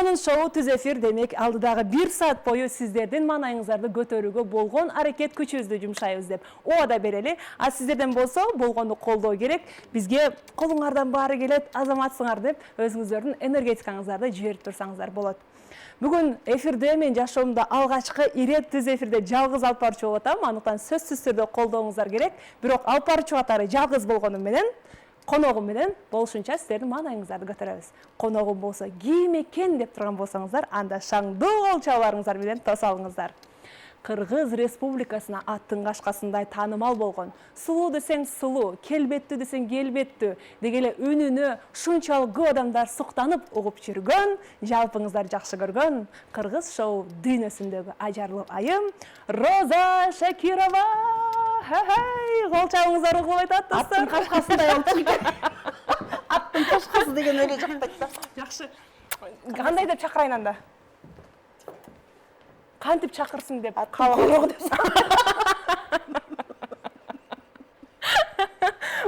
сонун шоу түз эфир демек алдыдагы 1 саат бою сиздердин маанайыңыздарды көтөрүүгө болгон аракет күчүбүздү жумшайбыз деп убада берели. А сиздерден болсо болгонду колдоо керек. Бизге колуңардан баары келет, азаматсыңар деп өзүңүздөрдүн энергетикаңыздарды жиберип турсаңыздар болот. Бүгүн эфирде мен жашоомдо алгачкы ирет түз эфирде жалгыз алып барчу болуп атам. Андыктан сөзсүз түрдө колдооңуздар керек. Бирок алып барчу катары жалгыз болгону менен коногум менен болушунча сиздердин маанайыңыздарды көтөрөбүз. Коногум болсо ким экен деп турган болсоңуздар, анда шаңдуу кол чабууларыңыздар менен тоса алыңыздар. Кыргыз Республикасына аттын кашкасындай таанымал болгон, сулуу десең сулуу, келбеттүү десең келбеттүү деги эле үнүнө ушунчалык көп адамдар суктанып угуп жүргөн, жалпыңыздар жакшы көргөн кыргыз шоу дүйнөсүндөгү ажарлуу айым Роза Шакирова. Кол чабыңыздар угуп айтат достор. Аттын кашкасындай болчу. Аттын кашкасы деген эле жактайт да. Жакшы. Кандай деп чакырайын анда? Кантип чакырсын деп калган деп.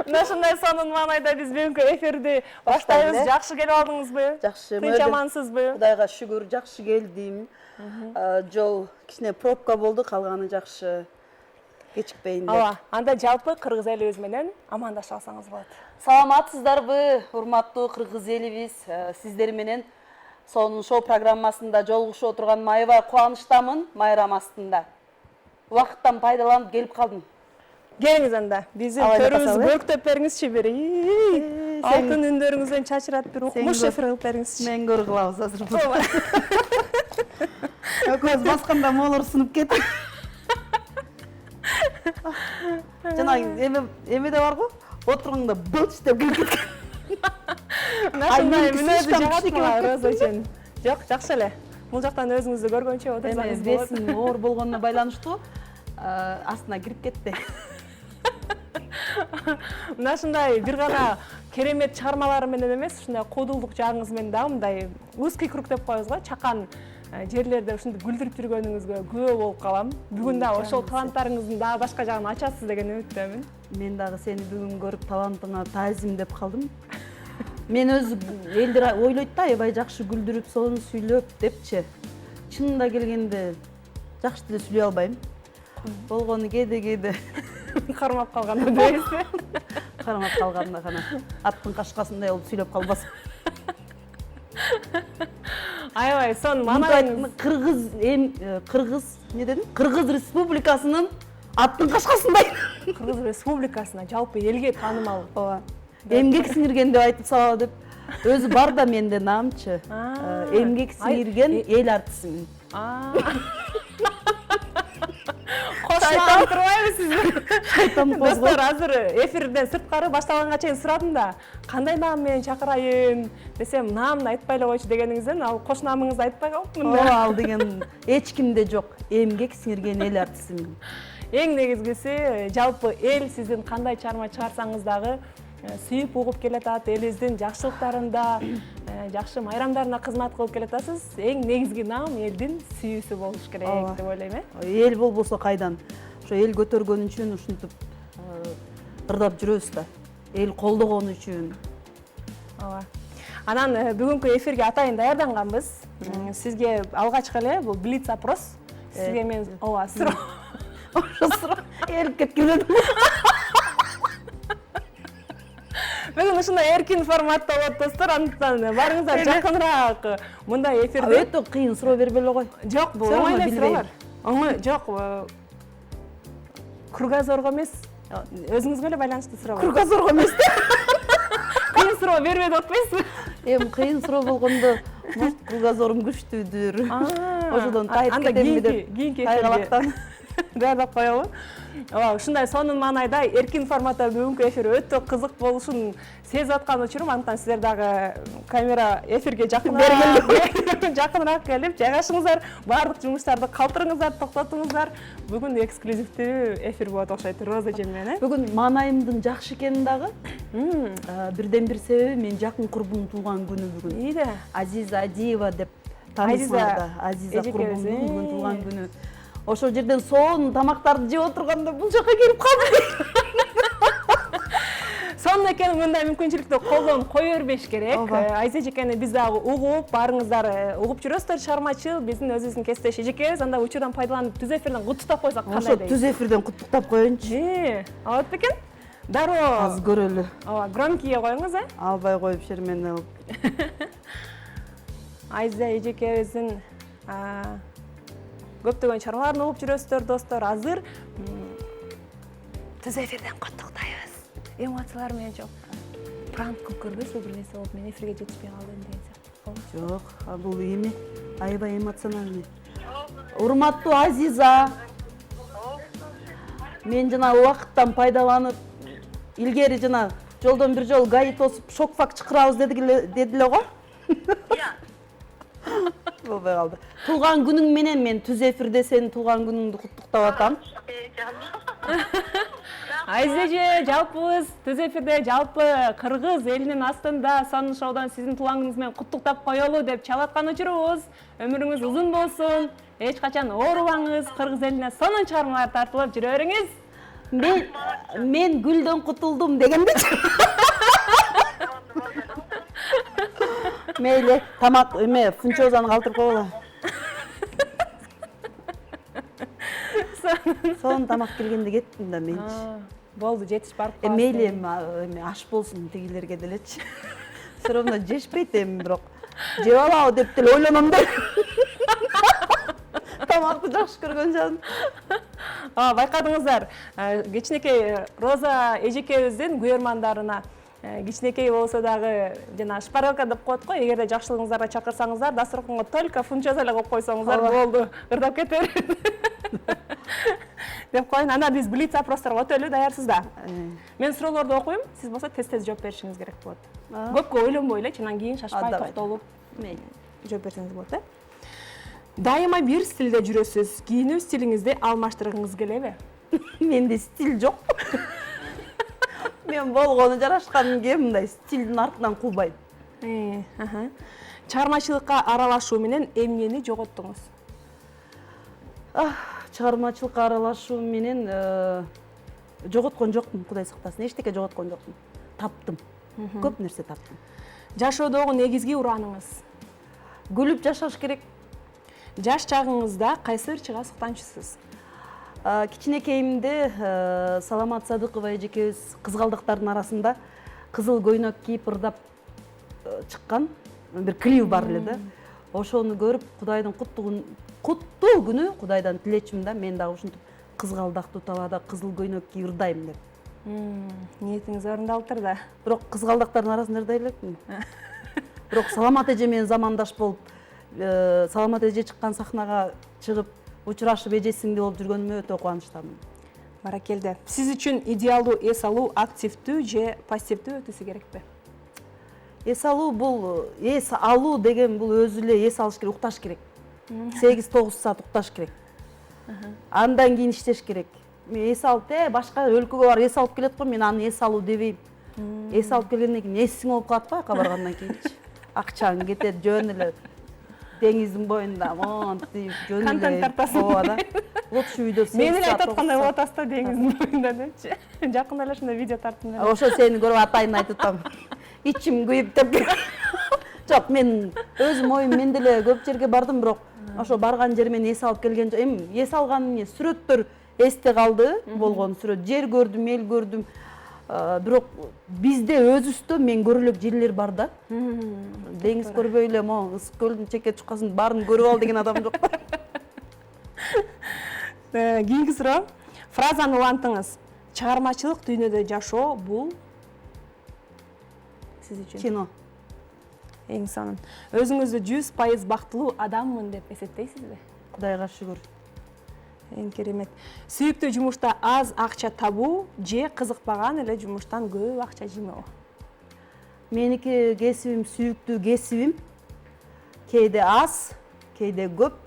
Мына ушундай сонун маанайда биз бүгүнкү эфирди баштайбыз. Жакшы келип алдыңызбы? Жакшы. Тынч амансызбы? Кудайга шүгүр, жакшы келдим. Жол кичине пробка болду, калганы жакшы. Кечикпейин деп. Ооба, анда жалпы кыргыз элибиз менен амандашып алсаңыз болот. Саламатсыздарбы, урматтуу кыргыз элибиз? Сиздер менен сонун шоу программасында жолугушуп отурганыма аябай кубанычтамын, майрам астында. Убакыттан пайдаланып келип калдым. Келиңиз анда, биздин төрүбүздү бөлктөп бериңизчи бир. Алтын үндөрүңүздөн чачыратып бир укмуш эфир кылып бериңизчи. Мен көрүп калабыз азыр. Экөөбүз басканда моолор сынып кетти. Жана эме да барго, отурганда былч деп келип кеткен. Нашындай мүнөзү жагатмы Роза эчен? Жок, жакшы эле. Бул жактан өзүңүздү көргөнчө отурсаңыз болот. Бесин оор болгонуна байланыштуу астына кирип кетти. Нашындай бир гана керемет чыгармалары менен эмес, ушундай кодулдук жагыңыз менен да мындай узкий круг деп коебуз го, чакан жерлерде ушинтип күлдүрүп жүргөнүңүзгө күбө болуп калам. Бүгүн да ошол таланттарыңыздын дагы башка жагын ачасыз деген үмүттөмүн. Мен дагы сени бүгүн көрүп талантыңа таазим деп калдым. Мен өзү элдер ойлойт да, аябай жакшы күлдүрүп, сонун сүйлөп депчи. Чынында келгенде жакшы деле сүйлөй албайм. Болгону кээде Кармап калганда дейсизби? Кармап калганда гана аттын кашкасындай болуп сүйлөп калбас. Аябай сонун маанайыңыз. Кыргыз не дедим? Кыргыз Республикасынын аттын кашкасындай. Кыргыз Республикасына жалпы элге таанымал. Ооба. Эмгек сиңирген деп айтып салалы деп. Өзү бар да менде намчы. Эмгек сиңирген эл артысымын. Шайтан турбайбы сизди? Шайтан козгоп. Достор, азыр эфирден сырткары башталганга чейин сурадым да, кандай наам менен чакырайын десем, наамды айтпай эле койчу дегениңизден, ал кош наамыңызды айтпай калыпмын да. Ооба, ал деген эч кимде жок. Эмгек сиңирген эл артысымын. Эң негизгиси, жалпы эл сиздин кандай чыгарма чыгарсаңыз дагы сүйүп угуп келатат, элибиздин жакшылыктарында, жакшы майрамдарына кызмат кылып келатасыз. Эң негизги наам элдин сүйүүсү болуш керек деп ойлойм, Эл болбосо кайдан? Ошо эл көтөргөн үчүн ушинтип ырдап жүрөбүз да. Эл колдогон үчүн. Ооба. Анан бүгүнкү эфирге атайын даярданганбыз. Сизге алгачкы эле бул блиц опрос. Сизге мен ооба, суроо. Ошо суроо эрип кеткен. Бүгүн ушундай эркин форматта болот достор, андыктан барыңыздар жакыныраак мындай эфирде. Өтө кыйын суроо бербей эле кой. Жок, бул оңой эле суроолор. Оңой, жок. Кругозорго эмес, өзүңүзгө эле байланыштуу суроо. Кругозорго эмес. Кыйын суроо бербей деп атпайсызбы? Кыйын суроо болгондо, может, кругозорум күчтүүдүр. Ошодон тайып кетемби деп. Тайгалактан даярдап коелу. Ооба, ушундай сонун маанайда эркин форматта бүгүнкү эфир өтө кызык болушун сезип аткан учурум, андыктан сиздер дагы камера эфирге жакыныраак келип жайгашыңыздар, баардык жумуштарды калтырыңыздар, токтотуңуздар. Бүгүн эксклюзивдүү эфир болот окшойт Роза эжем менен. Бүгүн маанайымдын жакшы экени дагы. Бирден бир себеби мен жакын курбумдун туулган күнү бүгүн. Ийде. Азиза Адиева деп таанысыңар да. Азиза курбумдун бүгүн туулган күнү. Ошол жерден сонун тамактарды жеп отурганда бул жака келип калдым. Сонун экен мындай мүмкүнчүлүктү колдон кое бербеш керек. Айза эжекени биз дагы угуп, баарыңыздар угуп жүрөсүздөр, чыгармачыл, биздин өзүбүздүн кесиптеш эжекебиз. Анда учурдан пайдаланып түз эфирден куттуктап койсок кандай дейсиз? Ошо түз эфирден куттуктап коеюнчу. Алат бекен? Дароо. Аз көрөлү. Ооба, громкийге коюңуз, Албай коюп шермени алып. Айза эжекебиздин көптөгөн чыгармаларын угуп жүрөсүздөр, достор. Азыр түз эфирден куттуктайбыз. Эмоциялар менен жок. Пранк кылып көрбөйсүзбү, бир нерсе болуп, мен эфирге жетишпей калдым деген сыяктуу. Жок, бул эми аябай эмоциональный. Урматтуу Азиза. Мен жана убакыттан пайдаланып, илгери жана жолдон бир жол гаи тосуп, шок факт чакырабыз дедиле го. Болбой калды. Туулган күнүң менен мен түз эфирде сенин туулган күнүңдү куттуктап атам. Айза эже, жалпыбыз түз эфирде жалпы кыргыз элинин астында Сонун шоудан сиздин туулган күнүңүз менен куттуктап коелу деп чалаткан учурубуз. Өмүрүңүз узун болсун. Эч качан оорубаңыз, кыргыз элине сонун чыгармалар тартылып жүрө бериңиз. Мен гүлдөн кутулдум дегендечи. Мейли, тамак эме фунчозаны калтырып койгула. Сонун тамак келгенде кеттим да менчи. Болду, жетиш барып калды. Мейли эме аш болсун тегилерге делечи. Все равно жешпейт эми, бирок жеп алабы деп деле ойлоном да. Тамакты жакшы көргөн жан. Байкадыңыздар, кичинекей Роза эжекебиздин күйөрмандарына кичинекей болсо дагы жана шпаргалка деп коет го, эгерде жакшылыгыңыздарга чакырсаңыздар, дасторконго только фунчоза эле коюп койсоңуздар болду, ырдап кетер. Деп коеюн, анда биз блиц опросторго өтөлү, даярсыз да? Мен суроолорду окуйм, сиз болсо тез жооп беришиңиз керек болот. Көпкө ойлонбой эле, анан кийин шашпай токтолуп жооп берсеңиз болот, Дайыма бир стилде жүрөсүз, кийинүү стилиңизди алмаштыргыңыз келеби? Менде стиль жок. Мен болгону жарашканын кийем, мындай стилдин артынан кулбайм. Чыгармачылыкка аралашуу менен эмнени жоготтуңуз? Чыгармачылыкка аралашуу менен жоготкон жокмун, Кудай сактасын. Эчтеке жоготкон жокмун. Таптым. Көп нерсе таптым. Жашоодогу негизги урааныңыз? Күлүп жашаш керек. Жаш чагыңызда кайсы бир чыга суктанчусуз? Кичинекейимде Саламат Садыкова эжекебиз кызгалдактардын арасында кызыл көйнөк кийип ырдап чыккан бир клип бар эле да. Ошону көрүп, Кудайдын куттуу күнү Кудайдан тилечим да, мен дагы ушинтип кызгалдактуу талаада кызыл көйнөк кийип ырдайм деп. Ниетиңиз орундалыптыр да. Бирок кызгалдактардын арасында ырдай элекмин. Бирок Саламат эже менен замандаш болуп, Саламат эже чыккан сахнага чыгып, учурашып эжесиңдей болуп жүргөнүмө өтө кубанычтамын. Баракелде. Сиз үчүн идеалдуу эс алуу активдүү же пассивдүү өтүсү керекпи? Эс алуу деген бул өзү эле эс алыш керек, укташ керек. 8-9 саат укташ керек. Андан кийин иштеш керек. Мен эс алып, башка өлкөгө барып эс алып келет го, мен аны эс алуу дебейм. Эс алып келгенден кийин эсиң болуп калат го, аяка баргандан кийинчи. Акчаң кетет, жөн эле деңиздин боюнда монтип, жөн эле контент тартасың. Ооба да. Лучше үйдө 8 саат. Мен эле айтып аткандай болот аста деңиздин боюнда депчи. Жакында эле ушундай видео тарттым эле. Ошо сени көрүп атайын айтып атам. Ичим күйүп деп. Жок, мен өзүм оюм, мен деле көп жерге бардым, бирок ошо барган жеримен эс алып келген жок. Эми эс алган эмне, сүрөттөр эсте калды, болгон сүрөт, жер көрдүм, эл көрдүм. Бирок бизде өзүбүздө мен көрө элек жерлер бар да. Деңиз көрбөй эле, Ысык көлдүн чекке чуккасын баарын көрүп ал деген адам жок. Кийинки суроо. Фразаны улантыңыз. Чыгармачылык дүйнөдө жашоо бул сиз үчүн Кино. Эң сонун. Өзүңүздү 100% бактылуу адаммын деп эсептейсизби? Кудайга шүгүр. Эң керемет. Сүйүктүү жумушта аз акча табуу же кызыкпаган эле жумуштан көп акча жыйноо? Меники кесибим сүйүктүү кесибим. Кээде аз, кээде көп.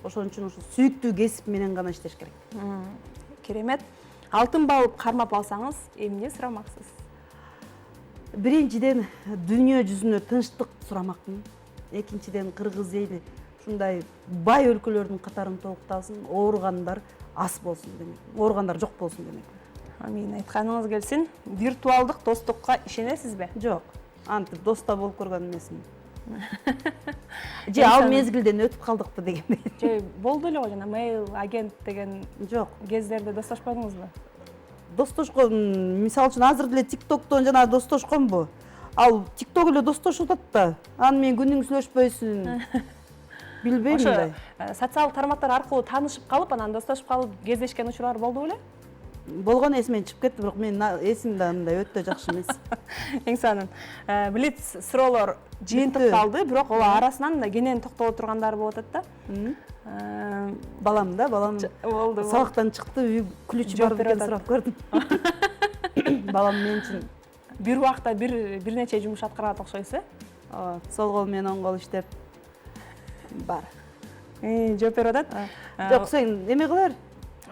Ошон үчүн ушу сүйүктүү кесип менен гана иштеш керек. Керемет. Алтын баалып кармап алсаңыз, эмне сурамаксыз? Биринчиден дүйнө жүзүнө тынчтык сурамакмын. Экинчиден кыргыз эли ушундай бай өлкөлөрдүн катарын толуктасын, ооругандар аз болсун демек. Ооругандар жок болсун демек. Амин, айтканыңыз келсин. Виртуалдык достукка ишенесизби? Жок, антип доста болуп көргөн эмесмин. Же ал мезгилден өтүп калдыкпы дегендей. Же болду эле го жана мейл агент деген Жок, кездерде достошподуңузбу? достошкон, мисалы үчүн азыр деле TikToктон жана достошконбу. Ал TikTok эле достошуп атат да. Аны мен күнүң сүйлөшпөйсүн. Билбейм мындай. Социалдык тармактар аркылуу таанышып калып, анан достошуп калып кездешкен учурлар болду беле? Болгон эсимден чыгып кетти, бирок менин эсимде андай өтө жакшы эмес. Эң сонун. Блиц суроолор жыйынтык калды, бирок ала арасынан да кенен токтоло тургандар болуп атат да. Балам Болду. сабактан чыкты, үй күлүчү бар экен сурап көрдүм. Балам мен үчүн Бир убакта бир нече жумуш аткарат окшойсуз, сол кол менен оң кол иштеп бар. жооп берип атат. Жок, сен эме кыла бер.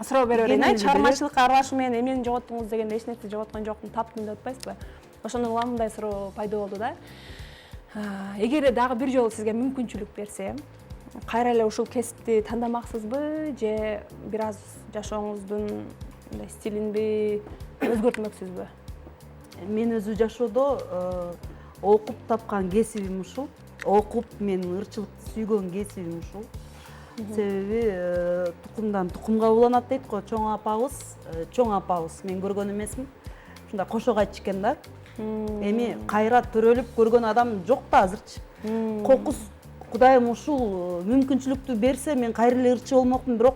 Суроо бере берейин. Кенен Чыгармачылыкка аралашуу менен эмнени жоготтуңуз дегенде эч нерсе жоготкон жокмун, таптым деп атпайсызбы? Ошондон улам мындай суроо пайда болду да. Эгер дагы бир жолу сизге мүмкүнчүлүк берсе, кайра эле ушул кесипти тандамаксызбы же бир аз жашооңуздун мындай стилинби өзгөртмөксүзбү? Мен өзү жашоодо окуп тапкан кесибим ушул. Окуп мен ырчылыкты сүйгөн кесибим ушул. Себеби тукумдан тукумга уланат дейт го, чоң апабыз мен көргөн эмесмин. Ушундай кошок айтчу экен да. Эми кайра төрөлүп көргөн адам жок да азырчы. Кокус Кудайым ушул мүмкүнчүлүктү берсе, мен кайра эле ырчы болмокмун, бирок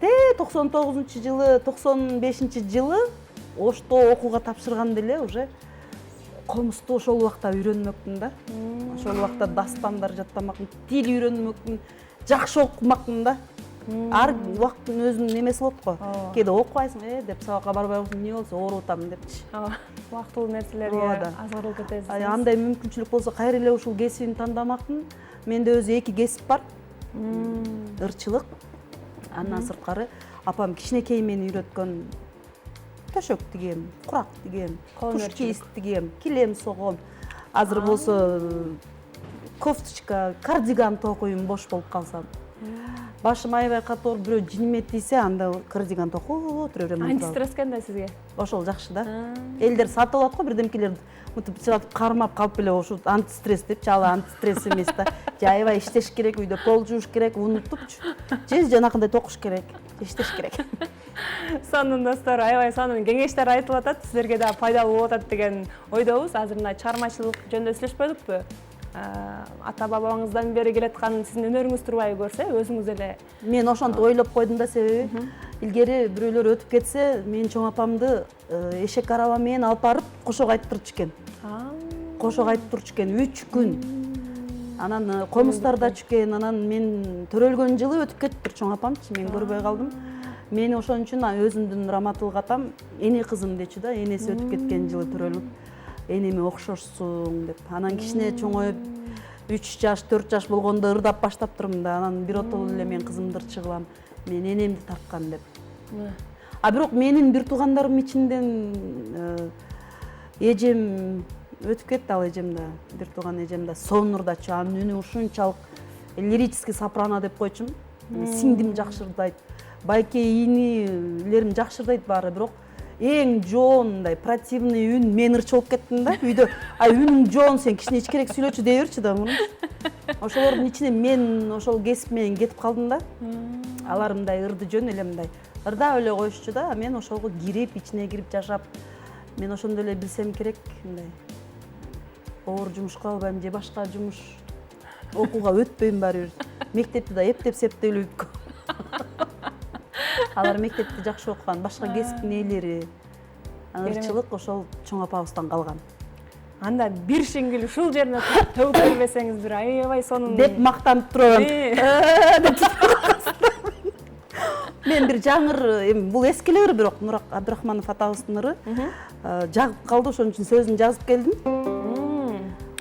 99-жылы, 95-жылы Ошто окууга тапшырганда эле уже комузду ошол убакта үйрөнмөкмүн да. Ошол убакта дастандар жаттамакмын, тил үйрөнмөкмүн, жакшы окумакмын да. Ар убакыттын өзүнүн эмеси болот го. Кээде окубайсың, деп сабакка барбай калсаң, эмне болсо ооруп атам депчи. Убактылуу нерселерге азгырылып кетесиз. Андай мүмкүнчүлүк болсо кайра эле ушул кесибимди тандамакмын. Менде өзү 2 кесип бар. Ырчылык. Андан сырткары апам кичинекей мени үйрөткөн төшөк тигем, курак тигем, куш кийиз тигем, килем согом. Азыр болсо кофточка, кардиган токуйм бош болуп калсам. Башым аябай катуу, бирөө жиниме тийсе, анда кардиган токуп тура берем. Антистресс кандай сизге? Ошол жакшы да. Элдер сатып алат го бирдемкелерди. Мынтип чыгып кармап калып эле ошо антистресс депчи, ал антистресс эмес да. Же аябай иштеш керек, үйдө пол жууш керек, унутупчу. Же жанакындай токуш керек, иштеш керек. Сонун достор, аябай сонун кеңештер айтылып атат, силерге да пайдалуу болуп атат деген ойдобуз. Азыр мына чыгармачылык жөнүндө сүйлөшпөдүкпү? Ата бабаңыздан бери келаткан сиздин өнөрүңүз турбай көрсө, өзүңүз эле. Мен ошентип ойлоп койдум да, себеби илгери бирөөлөр өтүп кетсе, менин чоң апамды эшек араба менен алып барып кошок айттырчу экен. Кошок айтып турчу экен 3 күн. Анан комуздардачу экен, анан мен төрөлгөн жылы өтүп кетиптир чоң апамчы, мен көрбөй калдым. Мени ошон үчүн өзүмдүн раматылык атам эне кызым дечү да, энеси өтүп кеткен жылы төрөлүп, энеме окшошсуң деп. Анан кичине чоңоюп 3 жаш, 4 жаш болгондо ырдап баштаптырмын да, анан бир отолу эле мен кызымды ырчы кылам, мен энемди тапкан деп. Бирок менин бир туугандарым ичинден эжем өтүп кетти, ал эжем да, бир тууган эжем да, сонурдачу, анын үнү ушунчалык лирический сопрано деп койчумун. Сиңдим жакшы ырдайт, байке ийнилерим жакшы ырдайт баары, бирок эң жоондай противный үн мен ырчы болуп кеттим да үйдө. Үнүң жоон, сен кичине ичкерээк сүйлөчү дей берчи да муну. Ошолордун ичинен мен ошол кесип менен кетип калдым да. Алар мындай ырды жөн эле мындай ырдап эле коюшчу да, мен ошолго кирип, ичине кирип жашап, мен ошондо эле билсем керек, мындай оор жумуш кыла албайм же башка жумуш окууга өтпөйм баары бир. Мектепти да эптеп септелүүкө. Алар мектепти жакшы окуган, башка кесиптин ээлери. Ырчылык ошол чоң апабыздан калган. Анда бир шиңгил ушул жерине төгүп бербесеңиз бир аябай сонун деп мактанып турам. Мен бир жаңыр, бул эскиле ыр, бирок Нурак Абдрахманов атабыздын ыры жагып калды, ошон үчүн сөзүн жазып келдим.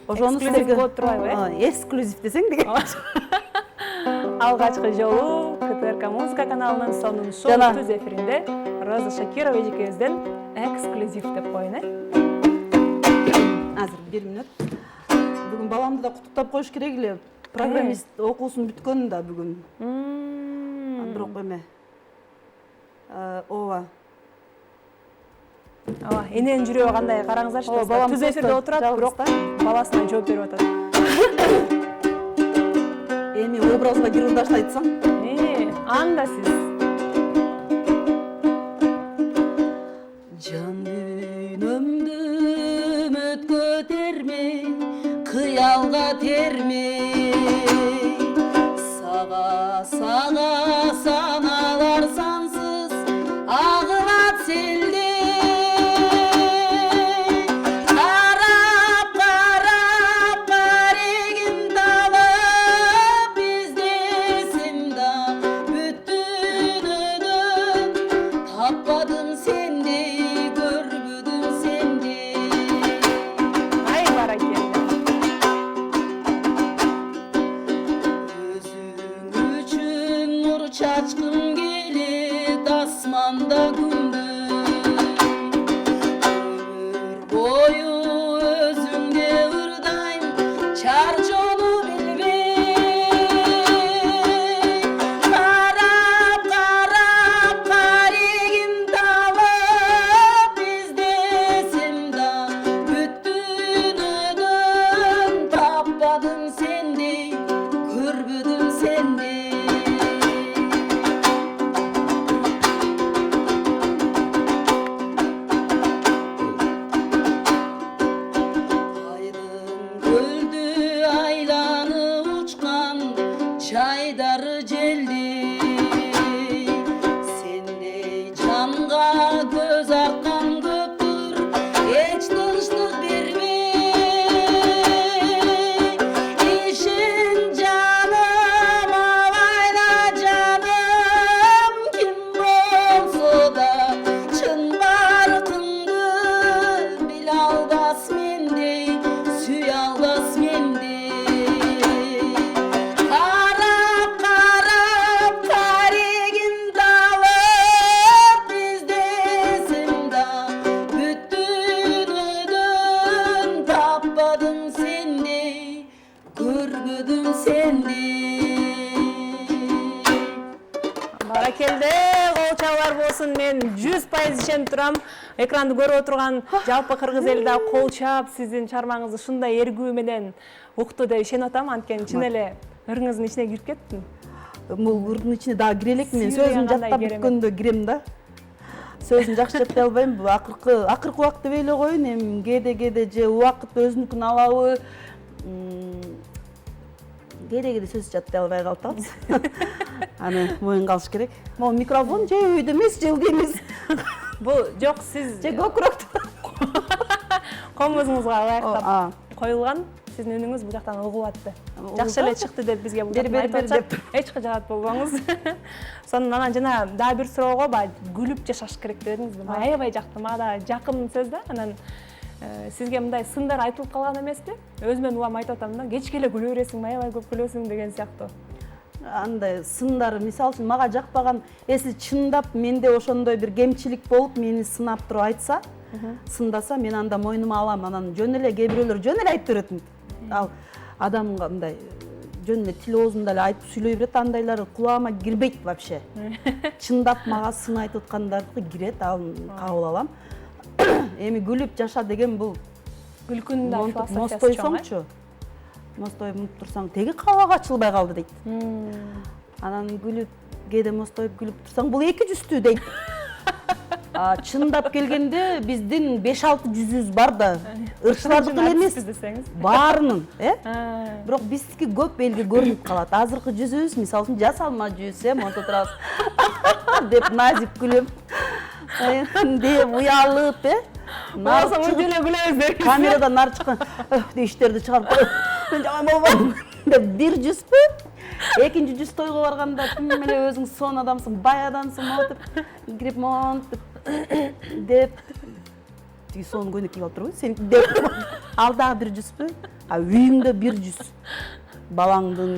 Ошону эксклюзив болуп турбайбы? Эксклюзив десең деген. Алгачкы жолу КТРК музыка каналынын сонун шоу түз эфиринде Роза Шакирова эжекебизден эксклюзив деп коеюн, Азыр 1 мүнөт. Бүгүн баламды да куттуктап коюш керек эле. Программист окуусун бүткөн да бүгүн. Бирок эме. Ооба. Ооба, эненин жүрөгү кандай караңыздарчы Ооба, достор. балам Түз эфирде просто отурат, жалгыз бирок да. баласына жооп берип атат. Эми образга кирип баштайтсаң. Анда сиз. Жан дүйнөмдү өмөткө термей, кыялга термей, сага саналар сансыз агылат селдей. Карап карегим талап издесем да бүт дүйнөдөн таппадым сендей, көрбүдүм сендей. Ай баракелде. Өзүң үчүн нур чачкым келет асманда күндүз. Өмүр бою өзүңдө ырдайм, чар жолу билбей. Карап карегим талап издесем да бүт дүйнөдөн таппадым сендей, көрбүдүм сендей. Айдын көлдү айланып учкан жайдары желдей, сендей жанга көз арткан көптүр эч тынчтык бербей. Ишин жаным алайла жаным, ким болсо да чын баркыңды биле албас мендей, сүйө албас мендей. Карап карегим талап издесем да бүт дүйнөдөн таппадым сендей, көрбүдүм сендей. Баракелде, кол чабуулар болсун. Мен 100% ишенип турам. Экранды көрүп отурган жалпы кыргыз эли да кол чаап, сиздин чармаңызды ушундай эргүү менен укту деп ишенип атам. Анткени чын эле ырыңыздын ичине кирип кеттим. Бул ырдын ичине дагы кире элекмин. Мен Сүйреген сөзүн кандай жаттап керемет. бүткөндө кирем да. Сөзүн жакшы жаттай албайм. Бул акыркы убакытты деп эле коеюн. Эми кээде же убакыт өзүнүкүн алабы. Кээде сөз жаттай албай калып атабыз. Аны моюн калыш керек. Могу микрофон же өйдө эмес, же ылдый эмес. Бул жок, сиз Же көкүрөктү. комузуңузга ылайыктап А. коюлган. Сиздин үнүңүз бул жактан угулуп атты. Угулуп Жакшы эле атты. чыкты деп бизге бул Бер, жактан бер, айтып бер атышат. Эч кыжаат болбоңуз. Сонун анан жана дагы бир суроого баягы күлүп жашаш керек дедиңиз. Аябай жакты, мага да жакын сөз да. Анан сизге мындай сындар айтылып калган эмеспи? Өзүмөн улам айтып атам да, кечке эле күлө бересиң, аябай көп күлөсүң деген сыяктуу. Андай сындар, мисалы үчүн мага жакпаган, эси чындап менде ошондой бир кемчилик болуп, мени сынап туруп айтса, сындаса, мен анда мойнума алам. Анан жөн эле кээ бирөөлөр жөн эле айтып берет. Ал адамга мындай жөн эле тил оозунда эле айтып сүйлөй берет, андайлар кулагыма кирбейт вообще. Чындап мага сын айтып аткандарды кирет, ал кабыл алам. Эми күлүп жаша деген бул Күлкүнүн да философиясы чоң. мостойсоңчу. Мостоюп мынтип турсаң, теги кабак ачылбай калды дейт. Анан күлүп, кээде мостоюп күлүп турсаң, бул эки жүздүү дейт. Чындап келгенде биздин 5-6 жүзүбүз бар да, ырчылардыкы эле эмес, баарынын, бирок биздики көп элге көрүнүп калат. Азыркы жүзүбүз, мисалы үчүн жасалма жүз, монто турабыз деп назик күлүп, деп уялып, камерадан нар чыккан иштерди чыгарып коюп, жаман болбойм деп бир жүзбү, экинчи жүз тойго барганда тим эле өзүң сонун адамсың, бай адамсың, монтип кирип монтип деп тиги сонун көйнөк кийип алып турбайбы сен деп ал дагы бир жүзбү, үйүңдө бир жүз, балаңдын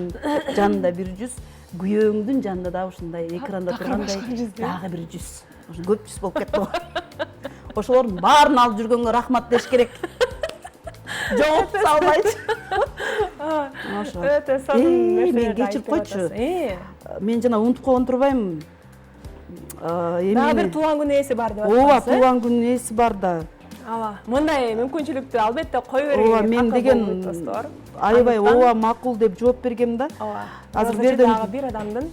жанында бир жүз, күйөөңдүн жанында дагы ушундай экранда тургандай дагы бир жүз. Көп жүз болуп кетти го. Ошолордун баарын алып жүргөнгө рахмат деш керек. Жооп салбайчы. Өтө сонун нерселерди мен кечирип койчу. Мен жана унутуп койгон турбайм. Дагы бир туулган күн ээси бар деп ооба, атасыз. туулган күн ээси бар да. Ооба. Мындай мүмкүнчүлүктү албетте кое берген. Ооба, мен деген аябай ооба макул деп жооп бергем да. Ооба. Азыр Азыр бердим. дагы бир адамдын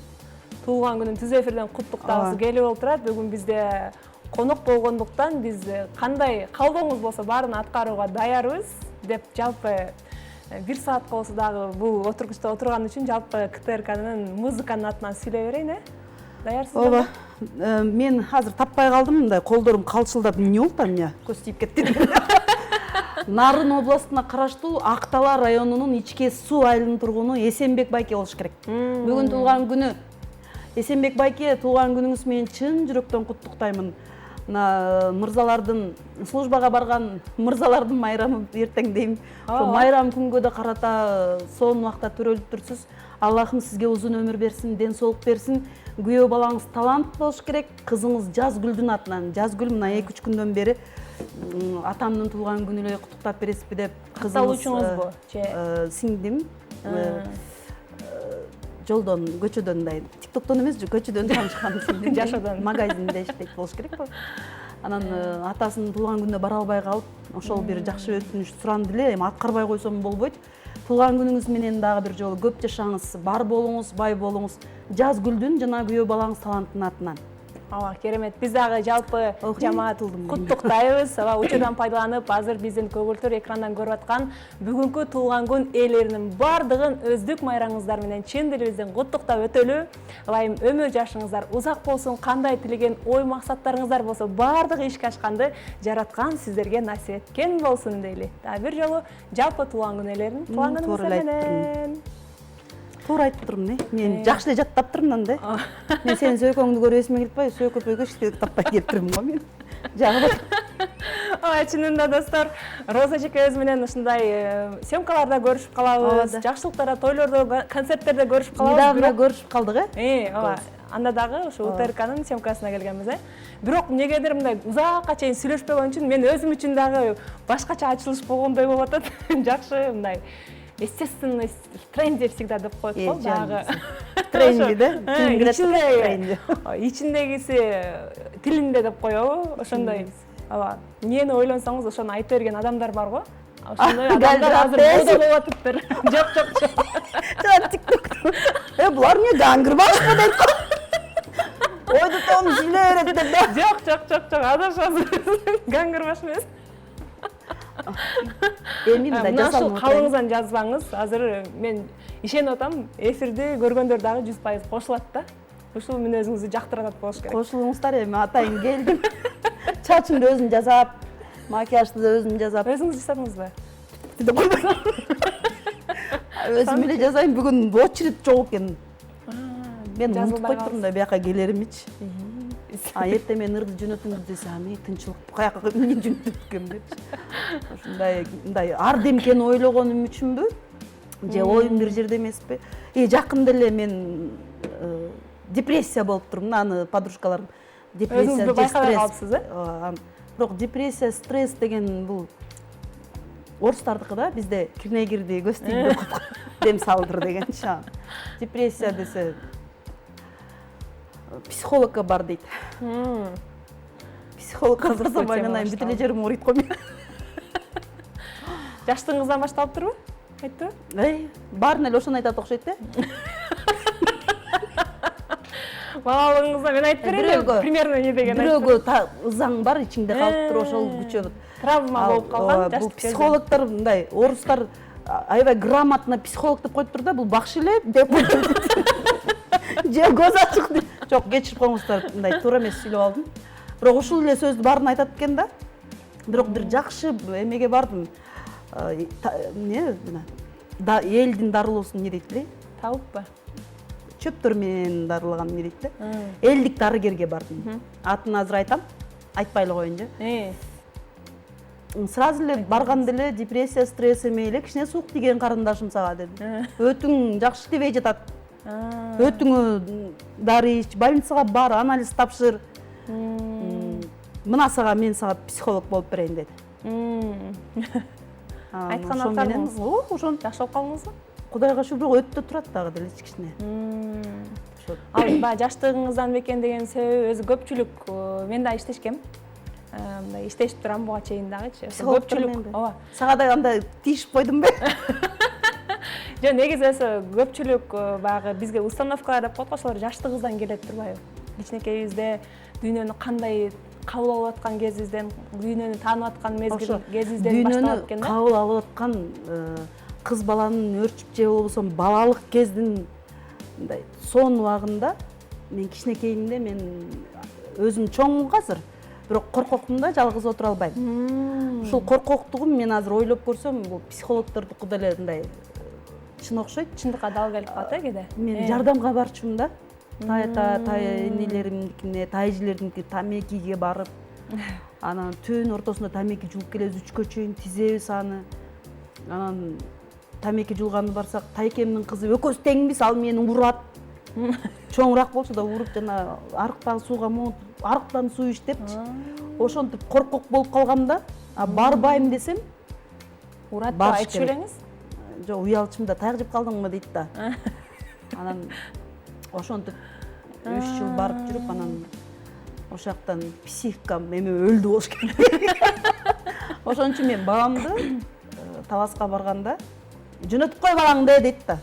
туулган күнүн түз эфирден куттуктагысы келип отурат. Бүгүн бизде конок болгондуктан биз кандай калдооңуз болсо баарын аткарууга даярбыз деп жалпы 1 саатка болсо дагы бул отургучта отурган үчүн жалпы КТРКнын музыканын атынан сүйлөй берейин, даярсызбы? Ооба. Мен азыр таппай калдым, мындай колдорум калчылдап эмне болду эмне? Көз тийип кетти. Нарын областына караштуу Актала районунун Ичке суу айылынын тургуну Эсенбек байке болуш керек. Бүгүн туулган күнү. Эсенбек байке, туулган күнүңүз менен чын жүрөктөн куттуктаймын. Мырзалардын службага барган мырзалардын майрамы эртең дейм. Ошо майрам күнгө да карата сонун убакта төрөлүп турсуз. Аллахым сизге узун өмүр берсин, ден соолук берсин. Күйөө балаңыз талант болуш керек. Кызыңыз Жазгүлдүн атынан. Жазгүл мына 2-3 күндөн бери атамдын туулган күнү эле куттуктап бересизби деп кызыңызбу? Сиңдим. Жолдон, көчөдөн мындай, TikToктон эмес, көчөдөн таанышкан сиңдим. Жашоодон. Магазинде иштейт болуш керек. Анан атасынын туулган күнүнө бара албай калып, ошол бир жакшы өтүнүч суранды эле, эми аткарбай койсом болбойт. Туулган күнүңүз менен дагы бир жолу көп жашаңыз, бар болуңуз, бай болуңуз. Жазгүлдүн жана күйөө балаңыз талантынын атынан. Ооба, керемет. Биз дагы жалпы жамаат куттуктайбыз. Учурдан пайдаланып, азыр биздин көгөртөр экрандан көрүп аткан бүгүнкү туулган күн ээлеринин бардыгын өздүк майрамыңыздар менен чын дилибизден куттуктап өтөлү. Ылайым өмүр жашыңыздар узак болсун, кандай тилеген ой максаттарыңыздар болсо бардыгы ишке ашканды жараткан сиздерге насип эткен болсун дейли. Дагы бир жолу жалпы туулган күн ээлерин туулган күнүңүздөр менен. Туура айтып турмун, мен жакшы эле жаттап турмун да. Мен сенин сөйкөңдү көрүп эсиме келип атпайбы, сөйкөпөйгө эч таппай келип турмун го мен. Жагып. Ой, чынында достор, Роза эжекебиз менен ушундай съемкаларда көрүшүп калабыз, жакшылыктарда, тойлордо, концерттерде көрүшүп калабыз. Недавно көрүшүп калдык, ооба. Анда дагы ушу УТРКнын съемкасына келгенбиз, Бирок эмнегедир мындай узакка чейин сүйлөшпөгөн үчүн мен өзүм үчүн дагы башкача ачылыш болгондой болуп атат. Жакшы мындай естественный тренди всегда деп коет го дагы. Тренди да? Ичиндегиси тилинде деп коебу, ошондой. Ооба. Эмнени ойлонсоңуз ошону айта берген адамдар бар го. Ошондой адамдар азыр мода болуп атыптыр. Жок. Жана TikTokто. Булар эмне гангыр башпы дейт. Ойду том сүйлөй берет деп. Жок. Адашасыз. Гангыр баш эмес. Ушул калыңыздан жазбаңыз. Азыр мен ишенип атам, эфирди көргөндөр дагы 100% кошулат да. Ушул мүнөзүңүздү жактырат болуш керек. Кошулуңуздар, эми атайын келдим. Чачымды өзүм жасап, макияжды да өзүм жасап. Өзүңүз жасадыңызбы? Өзүм эле жасайм, бүгүн очередь жок экен. Мен унутуп койтурмун да бияка келеримичи. Эртең мен ырды жөнөтүңүз десе, мен тынчылык каяка эмне жөнөтөм депчи. Ушундай мындай ар демкени ойлогонум үчүнбү? Же оюм бир жерде эмеспи? Жакында эле мен депрессия болуп турмун, аны подружкаларым депрессия же стресс. Бирок депрессия, стресс деген бул орустардыкы да, бизде кирне кирди, көз тийди, дем салдыр дегенчи. Депрессия десе психологка бар дейт. Психологка барсам айнанайын бүт эле жерим ооруйт го мен. Жаштыгыңыздан башталыптырбы? Айттыбы? Баарын эле ошону айтат окшойт да. Балалыгыңызда мен айтып берейин, примерно не деген айтып. Бирөөгө ызаң бар, ичиңде калып туруп, ошол күчөт. Травма болуп калган жаштык. Бул психологдор мындай, орустар аябай грамотно психолог деп коюптур да, бул бакшы эле деп коюптур. Же көз ачык. Жок, кечирип коюңуздар, мындай туура эмес сүйлөп алдым. Бирок ушул эле сөздү баарын айтат экен да. Бирок бир жакшы эмеге бардым. Элдин дарылоосун эмне дейт эле? Табыппы? Чөптөр менен дарылаган эмне дейт эле? Элдик дарыгерге бардым. Атын азыр айтам, айтпай эле коеюн же. Сразу эле барганда эле депрессия, стресс эме эле, кичине суук тиген карындашым сага деди. Өтүң жакшы иштебей жатат. Өтүңө дары ич, больницага бар, анализ тапшыр. Мына сага мен сага психолог болуп берейин деди. Айткан аттарыңыз ошон жакшы болуп калдыңызбы? Кудайга шүгүр, өтүп турат дагы деле кичине. окшоду. Ал баягы жаштыгыңыздан бекен деген себеби өзү көпчүлүк мен да иштешкем. Мындай иштешип турам буга чейин дагычы. Көпчүлүк. Ооба. Сага да андай тийишип койдумбу? Жок, негизи көпчүлүк баягы бизге установкалар деп коет го, ошолор жаштыгыбыздан келет турбайбы? Кичинекейибизде дүйнөнү кандай кабыл алып аткан кезибизден, дүйнөнү таанып аткан мезгил кезибизден башталат экен да. Дүйнөнү кабыл алып аткан кыз баланын өрчүп же болбосо балалык кездин мындай сонун убагында мен кичинекейимде мен өзүм чоңмун азыр, бирок коркокмун да, жалгыз отура албайм. Ушул коркоктугум мен азыр ойлоп көрсөм, бул психологдордуку деле мындай чын окшойт. Чындыкка дал келип калат кээде. Мен жардамга барчумун да. Тай энелеримдикине, тайжилердикине тамекиге барып, анан түбүнүн ортосунда тамеки жулуп келебиз, 3кө чейин тизебиз аны. Анан тамеки жулганды барсак, тайкемдин кызы экөөбүз теңбиз, ал мени урат. Чоңураак болчу да уруп жана арыктагы сууга монуп, арыктан суу иштепчи. Ошентип коркок болуп калгам да. Барбайм десем, урат деп айтышып элеңиз? Жок, уялчым да, таяк жеп калдыңбы дейт да. Анан ошентип 3 жыл барып жүрүп, анан ошол жактан психикам эме өлдү болуш керек. Ошон үчүн мен бабамды Таласка барганда жөнөтүп кой балаңды дейт да.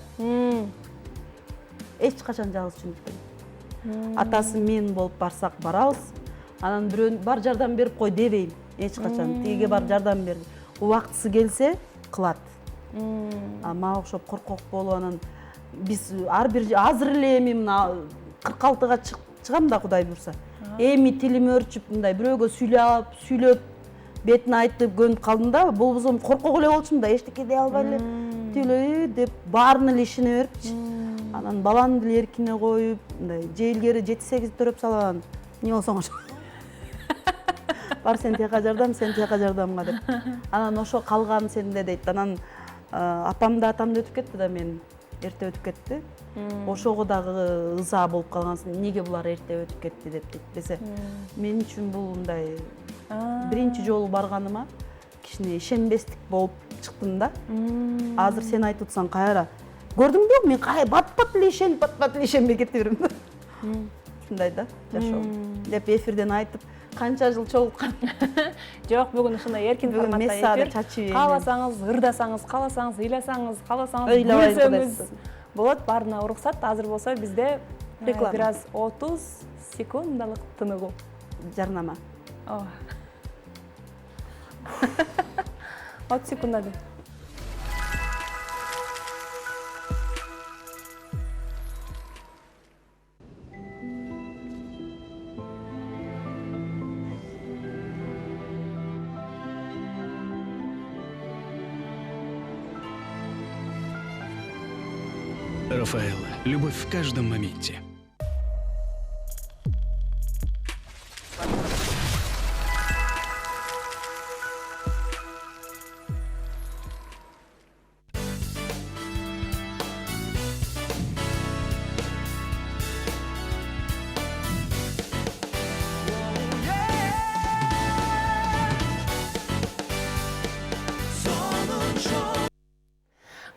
Эч качан жалгыз жөнөтпөйм. Атасы мен болуп барсак барабыз. Анан бирөө бар жардам берип кой дебейм эч качан. Тиге бар жардам бер. Убактысы келсе кылат. Мага окшоп коркок болуп, анан биз ар бир азыр эле эми мына 46-га чыгам да, Кудай буйрса. Эми тилим өрчүп мындай бирөөгө сүйлөп бетине айтып көнүп калдым да, болбосо коркок эле болчумун да, эчтеке дей албай эле тиле деп баарына эле ишене берипчи. Анан баланы деле эркине коюп, мындай же илгери 7-8 төрөп салган. Эмне болсоң ошо. Бар сен тияка жардам, сен тияка жардамга деп. Анан ошо калган сенде дейт. Анан атам да өтүп кетти да, мен эрте өтүп кетти. Ошого дагы ыза болуп калгансың, эмнеге булар эрте өтүп кетти деп дейт. Десе, мен үчүн бул мындай биринчи жолу барганыма кичине ишенбестик болуп чыктым да. Азыр сен айтып атсаң кайра. Көрдүңбү, мен бат-бат эле ишенбей кете берем да. Ушундай да, жашоо. Деп эфирден айтып, канча жыл чогулткан. Жок, бүгүн ушундай эркин форматта эфир. Кааласаңыз ырдасаңыз, кааласаңыз ыйласаңыз, кааласаңыз күлсөңүз болот. Баарына уруксат. Азыр болсо бизде бир аз 30 секундалык тыныгуу. Жарнама. 30 секунда. Рафаэлло. Любовь в каждом моменте.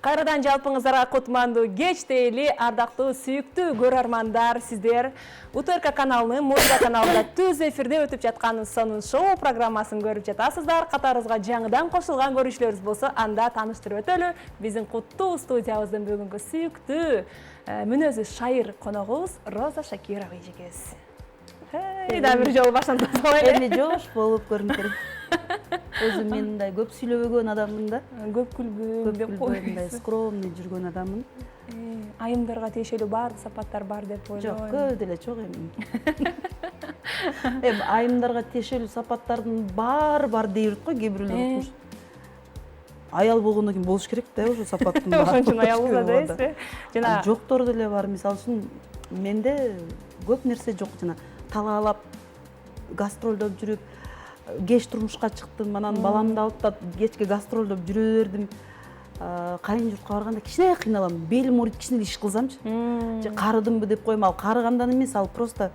Кайрадан жалпыңыздарга кутмандуу кеч дейли, ардактуу сүйүктүү көрөрмандар, сиздер УТРК каналынын музыка каналында түз эфирде өтүп жаткан сонун шоу программасын көрүп жатасыздар. Катарыбызга жаңыдан кошулган көрүүчүлөрүбүз болсо, анда тааныштырып өтөлү. Биздин куттуу студиябыздын бүгүнкү сүйүктүү мүнөзү шайыр коногубуз Роза Шакирова эжекебиз. Да бир жолу башынан тосолой. Эми жош болуп көрүнүп келет. Өзүм мен мындай көп сүйлөбөгөн адаммын да. Көп күлгөн деп коюп, мындай скромный жүргөн адаммын. Айымдарга тиешелүү баардык сапаттар бар деп ойлойм. Жок, көп деле жок эми. Эми айымдарга тиешелүү сапаттардын бар дей берет го кээ бирөөлөр. Аял болгондон кийин болуш керек да ошо сапаттын баары. Ошон үчүн аял болду дейсизби? Жана жоктор деле бар. Мисалы үчүн менде көп нерсе жок. Жана талаалап гастролдоп жүрүп, кеч турмушка чыктым, анан баламды алып да кечке гастролдоп жүрө бердим. Кайын журтка барганда кичине кыйналам. Белим ооруйт, кичине иш кылсамчы. Же карыдымбы деп коем, ал карыгандан эмес, ал просто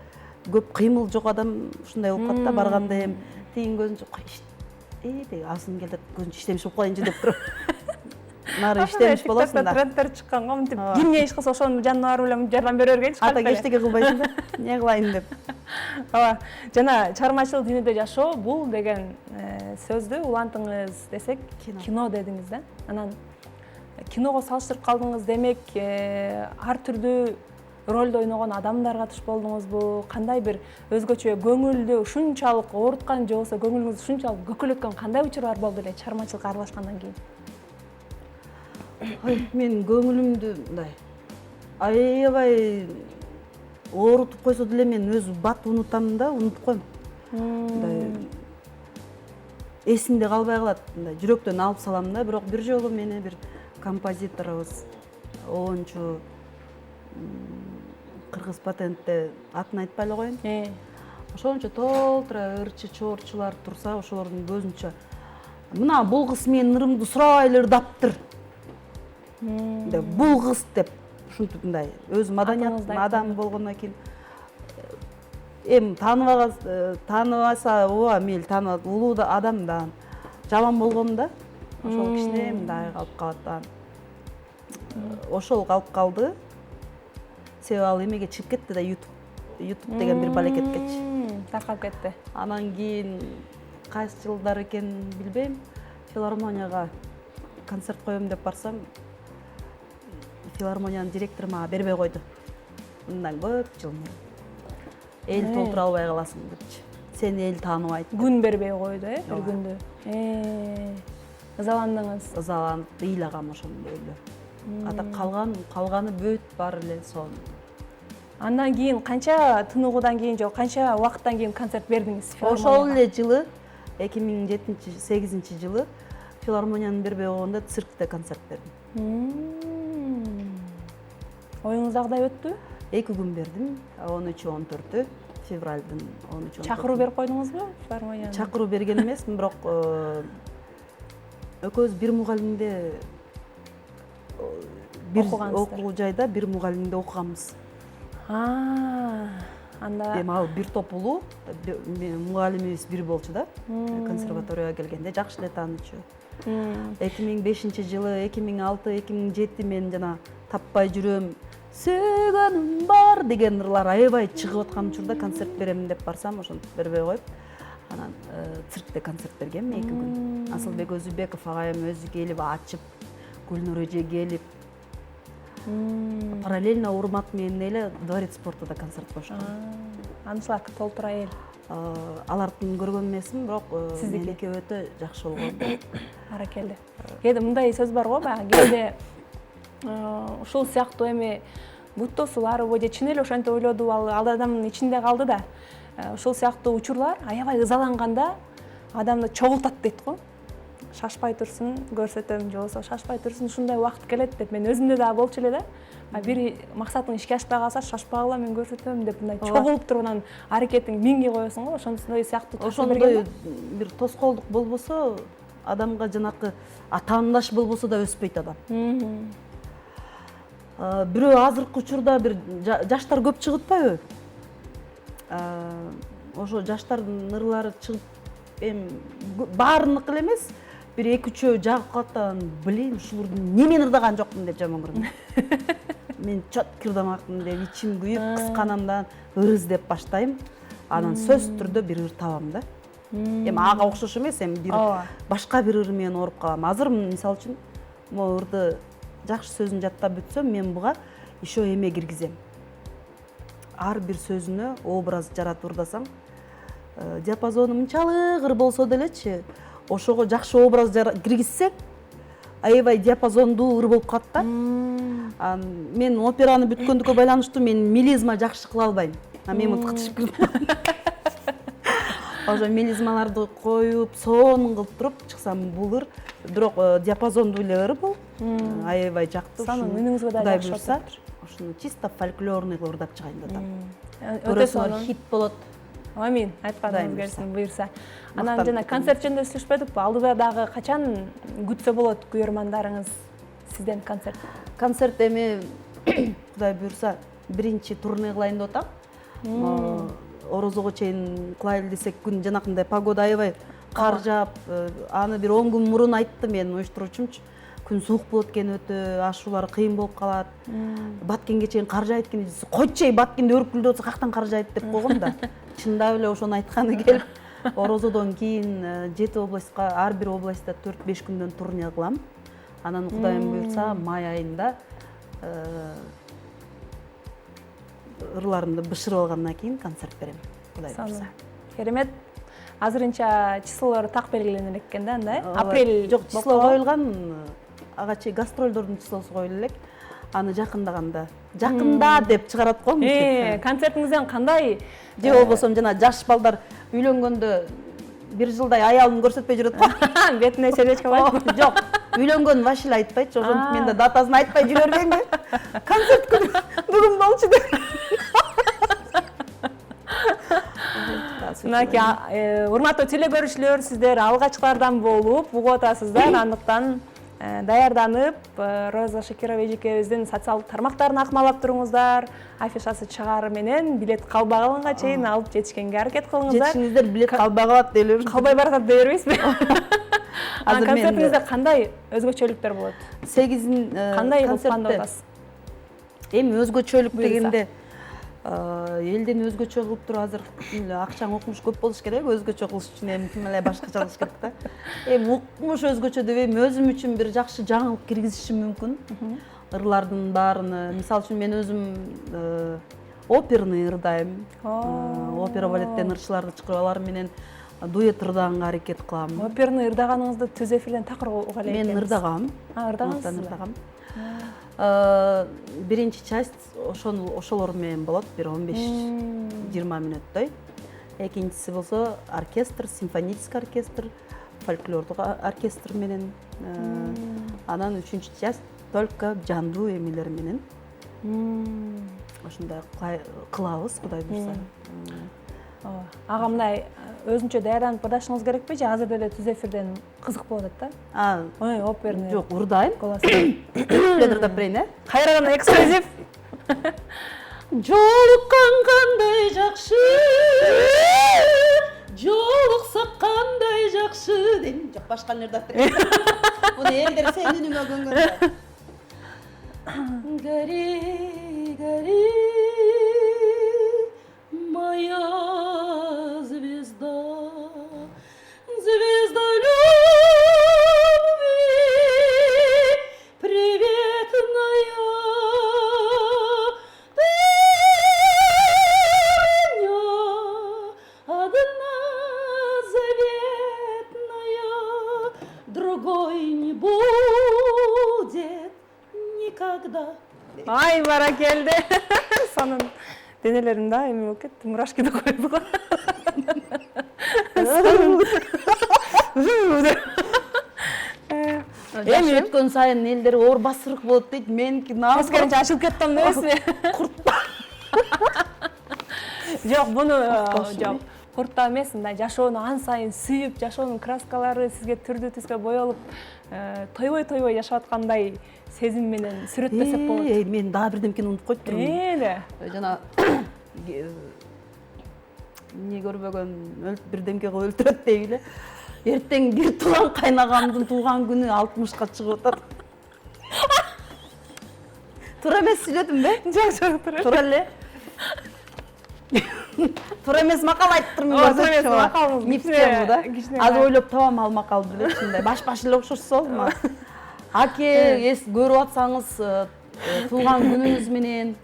көп кыймыл жок адам ушундай болуп калат да, барганда эми тигин көзүнчө деги азым келет, көзүнчө иштемеш болуп калайынчы деп туруп. нары иштемиш болосуң да. Трендтер чыккан го мынтип кимге иш кылса ошонун жанына барып эле жардам бере бергенчи. Ата кештеге кылбайсың да. Не кылайын деп. Ооба. Жана чыгармачылык дүйнөдө жашоо бул деген сөздү улантыңыз десек, кино дедиңиз да. Анан киного салыштырып калдыңыз демек, ар түрдүү ролдо ойногон адамдарга туш болдуңузбу? Кандай бир өзгөчө көңүлдү ушунчалык ооруткан же болбосо көңүлүңүздү ушунчалык көкөлөткөн кандай учурлар болду эле чыгармачылыкка аралашкандан кийин? Мен көңүлүмдү мындай аябай оорутуп койсо деле мен өз бат унутам да, унутуп коем. Мындай эсимде калбай калат. Мындай жүрөктөн алып салам да, бирок бир жолу мени бир композиторубуз, оончу, кыргыз патентте атын айтпай эле коеюн. Ошончо толтура ырчы чоорчулар турса, ошолордун көзүнчө мына бул кыз менин ырымды сурабай эле ырдаптыр. Бул кыз деп ушинтип мындай өз маданият адам болгондон кийин эми тааныбаса ооба мейли тааныбат, улуу да адам да жаман болгом да. Ошол кичине мындай калып калат да. Ошол калып калды. Себеби ал эмеге чыгып кетти да, YouTube деген бир балекеткечи. Таркап кетти. Анан кийин кайсы жылдар экенин билбейм, филармонияга концерт коем деп барсам, филармониянын директору мага бербей койду. Мындан көп жыл мурун. Эл толтура албай каласың депчи. Сени эл тааныбайт. Күн бербей койду, бир күндү. Ызаландыңыз. Ызаланып ыйлагам ошондой эле. Ата калганы бүт бар эле сон. Андан кийин канча тыныгуудан кийин же канча убакыттан кийин концерт бердиңиз? Ошол эле жылы 2007-8 жылы филармониянын бербей койгондо циркте концерт бердим. Оюңуздагыдай өттү? 2 күн бердим, 13-14 февралдын 13-14. Чакыруу берип койдуңузбу филармонияны? Чакыруу берген эмесмин, бирок экөөбүз бир мугалимде бир окуу жайда бир мугалимде окуганбыз. Анда Эми ал бир топ улуу, мугалимибиз бир болчу да. Консерваторияга келгенде жакшы эле таанычу. 2005 жылы, 2006, 2007 мен жана таппай жүрөм, сөйгөнүм бар деген ырлар аябай чыгып аткан учурда концерт беремин деп барсам, ошентип бербей коюп, анан циркте концерт бергем 2 күн. Асылбек Өзүбеков агайым өзү келип ачып, Гүлнур эже келип, параллельно урмат менен эле Дворец спортуда концерт коюшкан. Анчалык толтура эл. Алардын көргөн эмесин, бирок меники өтө жакшы болгон. Аракелди. Кээде мындай сөз бар го, баягы кээде ушул сыяктуу эми буттосу барбы же чын эле ошентип ойлоду, ал адамдын ичинде калды да. Ушул сыяктуу учурлар аябай ызаланганда адамды чогултат дейт го. Шашпай турсун, көрсөтөм же болбосо шашпай турсун, ушундай убакыт келет деп мен өзүмдө да болчу эле да. Бир максатың ишке ашпай калса шашпагыла, мен көрсөтөм деп мындай чогулуп туруп анан аракетиң миңге коесуң го, ошондой сыяктуу таасир берген. Ошондой бир тоскоолдук болбосо, адамга жанакы таандаш болбосо да өспөйт адам. Бирөө азыркы учурда бир жаштар көп чыгып атпайбы? Ошо жаштардын ырлары чыгып, эми баарынык эле эмес, бир 2-3 жагып калат да, блин, ушулардын немен ырдаган жокмун деп жаман көрөм. Мен чөткү ырдамакмын деп ичим күйүп, кысканамдан ыр издеп баштайм. Анан сөз түрдө бир ыр табам да. Эми ага окшош эмес, эми бир башка бир ыр менен оруп калам. Азыр мисалы үчүн могу ырды жакшы сөзүн жаттап бүтсөм, мен буга еще эме киргизем. Ар бир сөзүнө образ жаратып ырдасаң, диапазону мынчалык ыр болсо делечи, ошого жакшы образ киргизсек, аябай диапазондуу ыр болуп калат да. Мен операны бүткөндүккө байланыштуу мен мелизма жакшы кыла албайм. Мен мынтип кытышып кирдим. Ошо мелизмаларды коюп, сонун кылып туруп чыксам бул ыр, бирок диапазондуу эле ыр бул. Аябай жакты. Санын үнүңүзгө да жакшы болсо, ушуну чисто фольклорный кылып ырдап чыгайын деп атам. Өтө сонун Хит болот. Амин, айтканыңыз келсин, буйрса. Анан жана концерт жөнүндө сүйлөшпөдүкпү? Алдыда дагы качан күтсө болот күйөрмандарыңыз сизден концерт? Концерт эми Кудай буйрса, биринчи турне кылайын деп атам. Орозого чейин кылайлы десек, күн жанакындай погода аябай кар жаап, аны бир 10 күн мурун айтты менин уюштуруучумчу. күн суук болот экен, өтө ашуулары кыйын болуп калат. Баткенге чейин кар жаайт экен, койчу Баткенде өркүлдөп атса каяктан кар жаайт деп койгом да. Чындап эле ошону айтканы келип, Орозодон кийин 7 областка, ар бир областта 4-5 күндөн турне кылам. Анан Кудайым буйрса, май айында ырларымды бышырып алгандан кийин концерт берем. Кудай буйрса. Керемет. Азырынча числолору так белгиленер экен да, андай? Апрель жок, число коюлган, ага чейин гастролдордун числосу коюлу элек. Аны жакындаганда, жакында деп чыгарат го. Концертиңизден кандай? Же болбосо жана жаш балдар үйлөнгөндө бир жылдай аялын көрсөтпөй жүрөт го. Бетине сердечко коюп. Жок, үйлөнгөн вообще айтпайчы, ошентип мен да датасын айтпай жүрө бербеймби? Концерт күнү бүгүн болчу деп. Мынакей, урматтуу теле көрүүчүлөр, сиздер алгачкылардан болуп угуп атасыздар. Андыктан даярданып, Роза Шакирова эжекебиздин социалдык тармактарын акмалап туруңуздар. Афишасы чыгары менен билет калбаганга чейин алып жетишкенге аракет кылыңыздар. Жетишиңиздер билет калбай калат делер. Калбай барат дей бербейсизби? Азыр мен концертиңизде кандай өзгөчөлүктөр болот? 8 Кандай кылып пландап атасыз? Эми өзгөчөлүк дегенде элден өзгөчө кылып туруп азыр акчаң укмуш көп болуш керек, өзгөчө кылыш үчүн эми ким эле башкача кылыш керек да. Эми укмуш өзгөчө дебейм, өзүм үчүн бир жакшы жаңылык киргизишим мүмкүн. Ырлардын баарыны, мисалы үчүн мен өзүм оперный ырдайм. Опера балеттен ырчыларды чакырып алар менен дуэт ырдаганга аракет кылам. Оперный ырдаганыңызды түз эфирден такыр уга элек. Мен ырдагам. Ырдагансызбы? Биринчи часть ошолор менен болот, бир 15-20 мүнөттөй. Экинчиси болсо оркестр, симфонический оркестр, фольклордук оркестр менен. Анан үчүнчү часть только жандуу эмелер менен. Ошондой кылабыз, Кудай буйрса. Ага мындай өзүнчө даярданып ырдашыңыз керекпи же азыр деле түз эфирден кызык болот да? Ой, оперный. Жок, урдайм. Ырдап берейин, Кайрадан эксклюзив. Жолуккан кандай жакшы, жолуксак кандай жакшы дейм. Жок, башканы ырдап берейин. Муну элдер сенин үнүңө көнгөн. Гори, гори, моя звезда, звезда любви, приветная. Ты меня одна заветная, другой не будет никогда. Ай, баракелде. Санын денелерин да эми болуп кетти, мурашки да койду го. Жаш өткөн сайын элдер оор басырык болот дейт. Меники наам Аскеринче ачылып кеттим дебесизби? Жок, буну жок. Куртта эмес, мындай жашоону ан сайын сүйүп, жашоонун краскалары сизге түрдүү түскө боелуп, тойбой жашап аткандай сезим менен сүрөттөсөк болот. Мен дагы бирдемкени унутуп коюптурмун. Жана эмне көрбөгөн бирдемке кылып өлтүрөт дейби эле. Эртең бир тууган кайнагамдын тууган күнү 60ка чыгып атат. Туура эмес сүйлөдүмбү? Жок, Туура эле. Туура эмес макал айтып турмун. Туура эмес макал. Ниптем да. Азыр ойлоп табам ал макалды эле, ушундай баш эле окшошсо. Аке, көрүп атсаңыз, тууган күнүңүз менен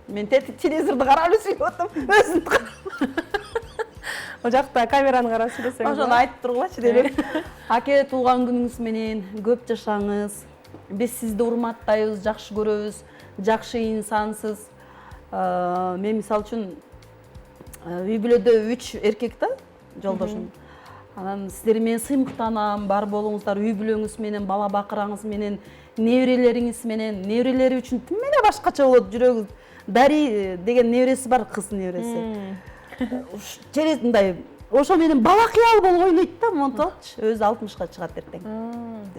мен телевизорду карап эле сүйлөп атам. Өзүн О жакта камераны карап сүйлөсөң. Ошону айтып тургулачы деп. Аке, туулган күнүңүз менен көп жашаңыз. Биз сизди урматтайбыз, жакшы көрөбүз, жакшы инсансыз. Мен мисалы үчүн үй бүлөдө 3 эркек да, жолдошум. Анан сиздер менен сыймыктанам, бар болуңуздар, үй бүлөңүз менен, бала бакыраңыз менен, неберелериңиз менен, неберелери үчүн тим эле башкача болот жүрөгүңүз. Дари деген небереси бар, кыз небереси. Через мындай ошо менен бала кыял болуп ойнойт да, монтолчу. Өзү 60ка чыгат эртең.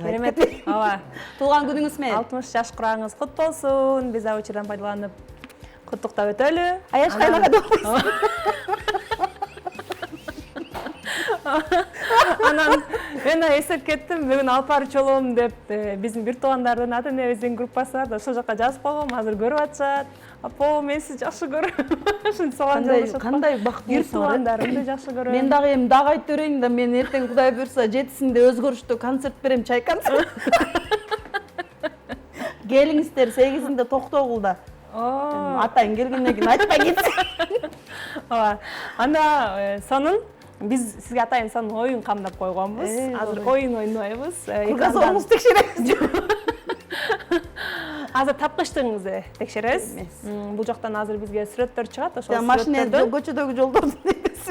Керемет. Ооба. Туулган күнүңүз менен 60 жаш курагыңыз кут болсун. Биз учурдан пайдаланып куттуктап өтөлү. Аяш кайнага деп. Анан Мен эсеп кеттим, бүгүн алып барып чолом деп биздин бир туугандардын ата энебиздин группасы бар да, ошол жака жазып койгом, азыр көрүп атышат. Апа, мен сизди жакшы көрөм. Ушинтип согон жолдошот. Кандай бактылуу Бир туугандарымды жакшы көрөм. Мен дагы эми дагы айтып берейин да, мен эртең Кудай буйрса 7-синде өзгөрүштүү концерт берем, чай концерт. Келиңиздер 8-синде Токтогулда. Атайын келгенден кийин айтпай кетсин. Ооба. Анда сонун биз сизге атайын сонун оюн камдап койгонбуз. Азыр оюн ойнойбуз. Кыргызстонубуз текшеребиз. Азыр тапкычтыгыңызды текшеребиз. Бул жактан азыр бизге сүрөттөр чыгат, ошол Машина сүрөттөрдөн көчөдөгү жолдордун.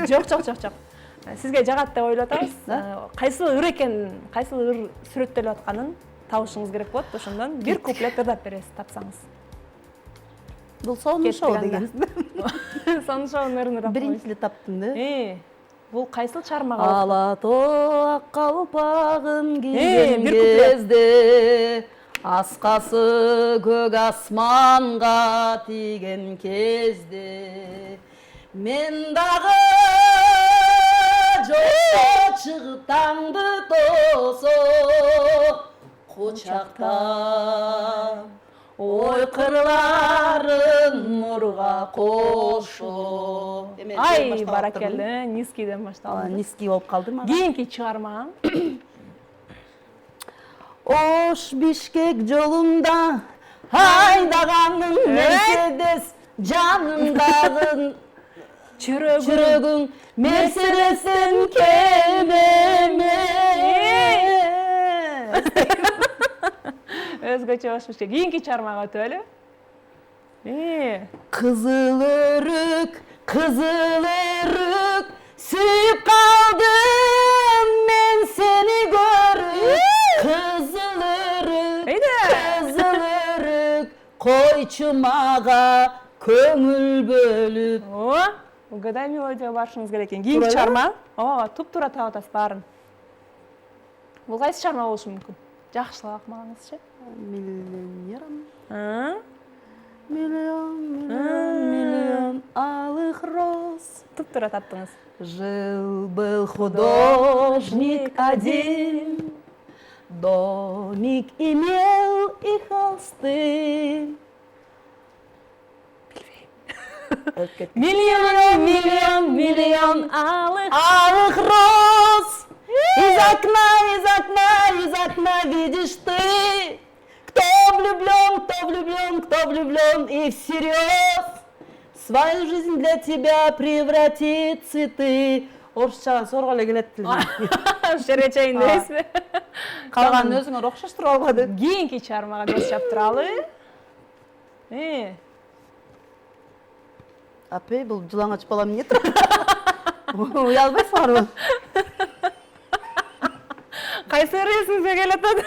Жок. Сизге жагат деп ойлоп атабыз. Кайсыл ыр экенин, кайсыл ыр сүрөттөлүп атканын табышыңыз керек болот. Ошондон бир куплет ырдап бересиз, тапсаңыз. Бул сонун шоу деген. Сонун шоунун ырын ырдап. Биринчи эле таптым да. Бул кайсыл чармага? Ала тоо калпагын бир кийген куплет. кезде, аскасы көк асманга тийген кезде, мен дагы жолго чыгып таңды тосо кучактап, ой кырларын нурга кошо. Ай, баракелде, низкийден башталды. Низкий болуп калдым. Кийинки чыгарма. Ош Бишкек жолунда айдаганың Мерседес, жанымдагы чүрөгүң Мерседестен кем эмес. Өзгөчө Ош Бишкек. Кийинки чыгармага өтөлү. Кызыл өрүк, сүйүп калдым мен сени көрүп. Кызыл өрүк, койчу мага көңүл бөлүп. Угадай мелодия барышыңыз керек экен. Кийинки чыгарма. Туп-туура таап атасыз баарын. Бул кайсы чыгарма болушу мүмкүн? Жакшылап акмаңызчы. Миллион алых роз. Туп-туура таптыңыз. Жил-был художник один, домик имел и холсты. Миллион алых роз. Из окна видишь ты, кто влюблен и всерьез свою жизнь для тебя превратит цветы. Орысчадан сорго эле келет тилиме. Шеречейин дейсизби? Калганын өзүңөр окшоштуруп алга деп. Кийинки чыгармага көз чаптыралы. Апей, бул жылаңач бала эмне турат? Уялбайсыңарбы? Кайсы эсиңизге келет?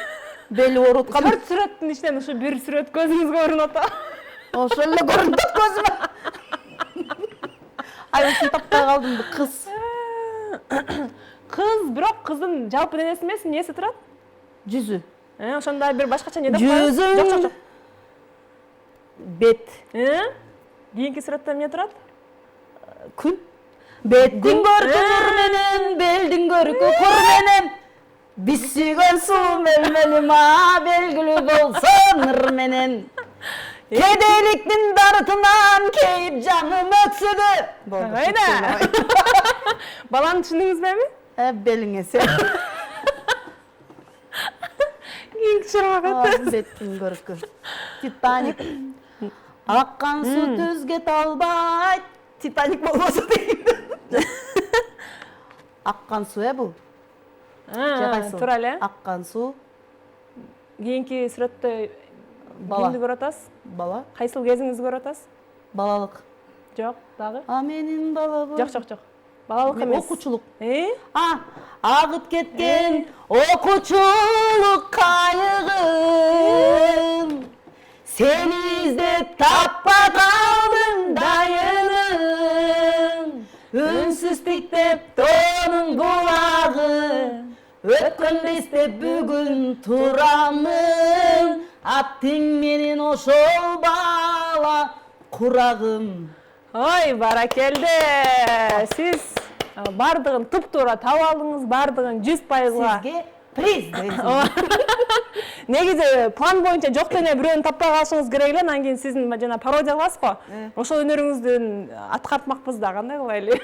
Бели ооруп калып. Төрт сүрөттүн ичинен ушу бир сүрөт көзүңүзгө көрүнүп атат. Ошол эле көрүнүп атат көзүмө. Ушун таппай калдым, бул кыз. Кыз, бирок кыздын жалпы денеси эмес, эмнеси турат? Жүзү. Ошондо бир башкача эмне деп коебуз? Жүзүң. Жок. Бет. Кийинки сүрөттө эмне турат? Күн. Беттин көркү нур менен, белдин көркү кур менен. Биз сүйгөн суу мелмелима белгилүү болсо ныр менен. Кедейликтин дартынан кейип жаным өксүдү. Айда. Баланы түшүндүңүзбү эми? Белиңе сен. Кийинки чыгармага өтөбүз. Беттин көркү. Титаник. Аккан суу түзгө талбайт. Титаник болбосо дейм. Аккан суу бул. Туура эле. Аккан суу. Кийинки сүрөттө Бала. кимди көрүп атасыз? Бала. Кайсыл кезиңизди көрүп атасыз? Балалык. Жок, дагы. А менин балабы. Жок. Балалык эмес. Окуучулук. Агып кеткен окуучулук кайыгым. Сени издеп таппай калдым дайыным. Үнсүз тиктеп тоонун булагы. Өткөндө издеп бүгүн турамын. Аттың менен ошол бала курагым. Ой, баракелде. Сиз Бардығын туп-туура таап алдыңыз, бардығын 100%. Сизге приз дейсиң. Негизи план боюнча жок дене бирөөнү таппай калышыңыз керек эле, анан кийин сиздин жана пародия кыласыз го. Ошол өнөрүңүздүн аткартмакпыз да, кандай кылайлы?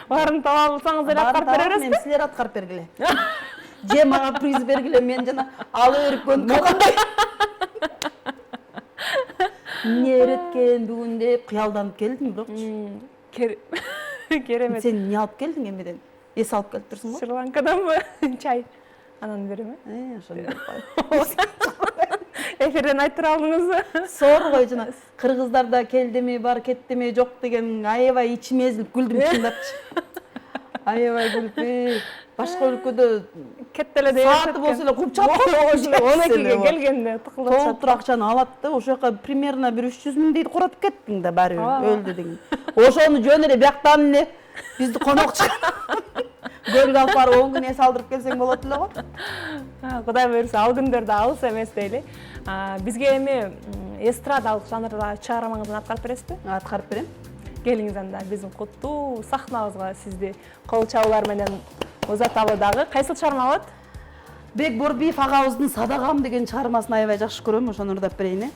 Баарын таап алсаңыз эле аткарып беребиз. Мен силер аткарып бергиле. Же мага приз бергиле, мен жана алы өркөн калгандай. Эмне өйрөткөн бүгүн деп кыялданып келдим, бирокчу. Керемет. Сен эмне алып келдиң эмеден? Эс алып келип турсуң го? Шри-Ланкаданбы? Чай. Анан берем. Ошону деп Эфирден айтып алдыңыз. Соор кой жана кыргыздарда келдими, бар кеттими, жок деген аябай ичим эзилип күлдүм чындапчы. Аябай күлүп, башка өлкөдө Кеттеле деп сааты болсо эле куп чалып 12-ге келгенде тыкылып толтур акчаны алат да, ошол жака примерно 300 000 дейт курап кеттиң да, баары өлдү деген. Ошону жөн эле бияктан эле бизди конок чыгар. Гөлгө алып барып 10 күн эс алдырып келсең болот эле го. Кудай буйрса, ал күндөрдө алыс эмес дейли. Бизге эми эстрадалык жанрда чыгармаңызды аткарып бересизби? Аткарып берем. Келиңиз анда биздин куттуу сахнабызга сизди кол чабуулар менен узаталы дагы. Кайсыл чыгарма болот? Бек Борбиев агабыздын Садагам деген чыгармасын аябай жакшы көрөм, ошону ырдап берейин.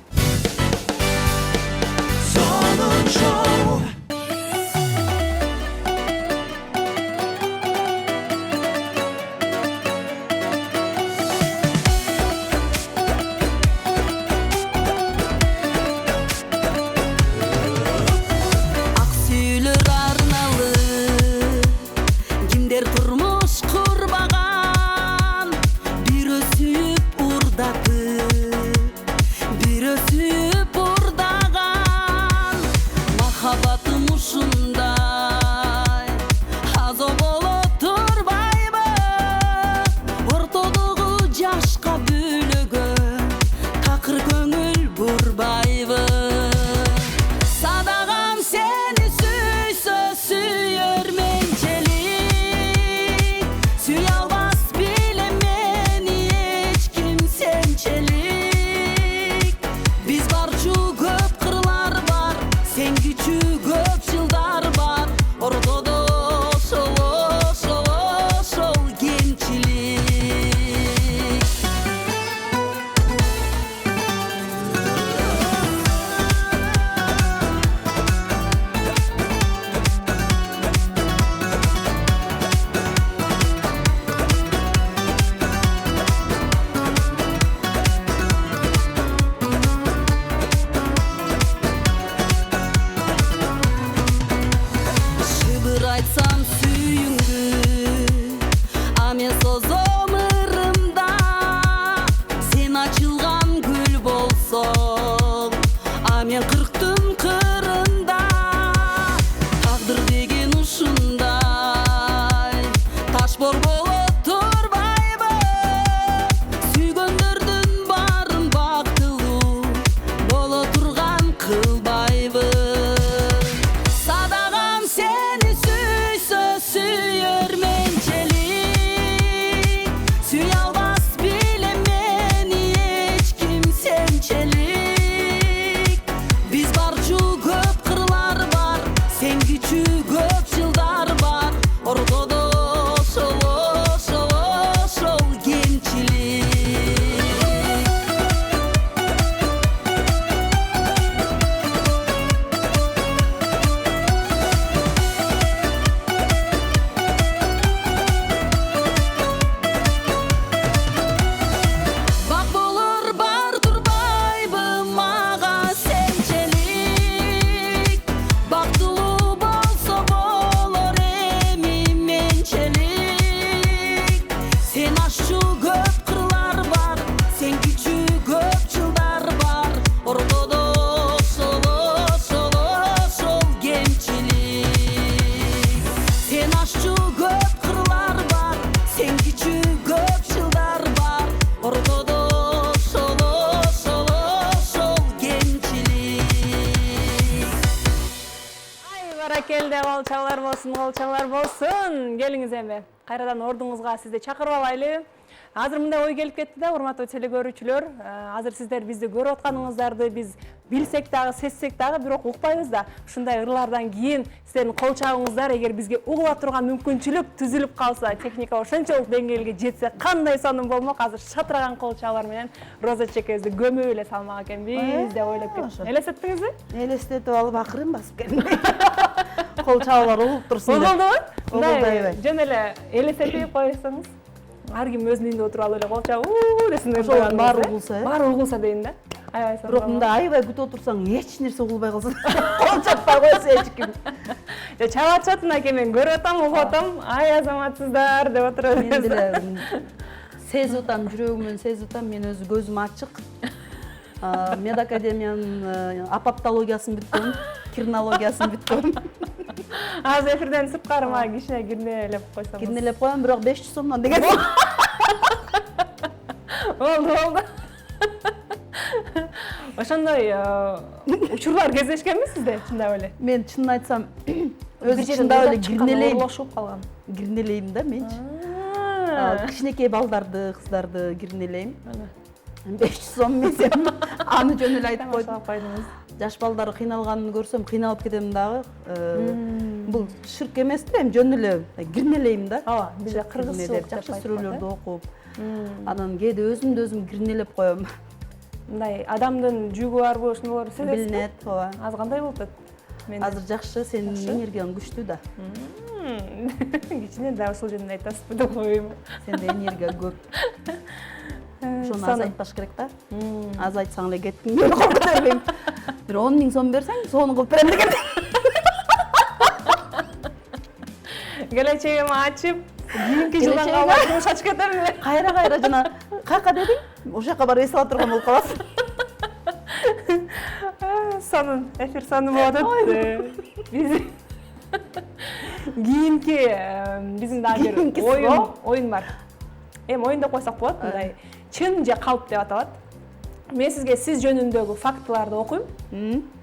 Келде кол чабуулар болсун. Келиңиз эми. Кайрадан ордуңузга сизди чакырып алайлы. Азыр мындай ой келип кетти да, урматтуу телекөрүүчүлөр. Азыр сиздер бизди көрүп атканыңыздарды биз билсек дагы, сезсек дагы, бирок укпайбыз да. Ушундай ырлардан кийин сиздердин кол чабыңыздар эгер бизге угула турган мүмкүнчүлүк түзүлүп калса, техника ошончолук деңгээлге жетсе, кандай сонун болмок. Азыр шатыраган кол чабуулар менен Роза чекебизди көмөп эле салмак экенбиз деп ойлоп кеттим. Элестеттиңизби? Элестетип алып акырын басып келдим. Кол чабуулар угуп турсун деп. Угулдубу? Угулдайбы. Жөн эле элестетип коесоңуз. Ар ким өзүнүн үйүндө отуруп алып эле кол чабып, десин Ошол баары угулса, баары угулса дейин да. Аябай сонун. Бирок мындай аябай күтүп отурсаң, эч нерсе угулбай калса, кол чаппай койсо эч ким. Чабат чатын аке, мен көрүп атам, угуп атам. Ай азаматсыздар деп отуруп. Мен деле сезип атам, жүрөгүмөн сезип атам, мен өзү көзүм ачык. Медакадемиянын апоптологиясын бүткөм, кирнологиясын бүткөм. Азыр эфирден сырткары мага кичине кирнелеп койсоңуз. Кирнелеп коем, бирок 500 сомдон деген. Болду. Ошондой учурлар кездешкенби сизде, чындап эле? Мен чынын айтсам, өзү чындап эле кирнелейм. Орлошуп калган. Кирнелейм да менчи. Кичинекей балдарды, кыздарды кирнелейм. 500 сом месем, аны жөн эле айтып койдум. Жаш балдар кыйналганын көрсөм, кыйналып кетем дагы. Бул ширк эмес да, эми жөн эле кирнелейм да. Ооба, бизде кыргызчылык жакшы сүрөлөрдү окуп, анан кээде өзүмдү өзүм кирнелеп коем. Мындай адамдын жүгү барбы, ошондор сезесизби? Билинет, ооба. Аз кандай болуп атат? Азыр жакшы, сенин энергияң күчтүү да. Кичине да ушул жөнүндө айтасызбы деп коеюн. Сенде энергия көп. Ошону аз айтпаш керек да. Аз айтсаң эле кеттиң, мен кол көтөрбөйм. Бир 10 000 сом берсең, сону кылып берем деген. Келечегим ачып, кийинки жылдан калган турмуш ачып кетемби? Кайра жана кака дедиң? Ошол жака барып эс ала турган болуп каласың. Сонун, эфир сонун болуп атат. Биз кийинки биздин дагы бир оюн бар. Эми оюн деп койсок болот, мындай чын же калп деп аталат. Мен сизге сиз жөнүндөгү фактыларды окуйм.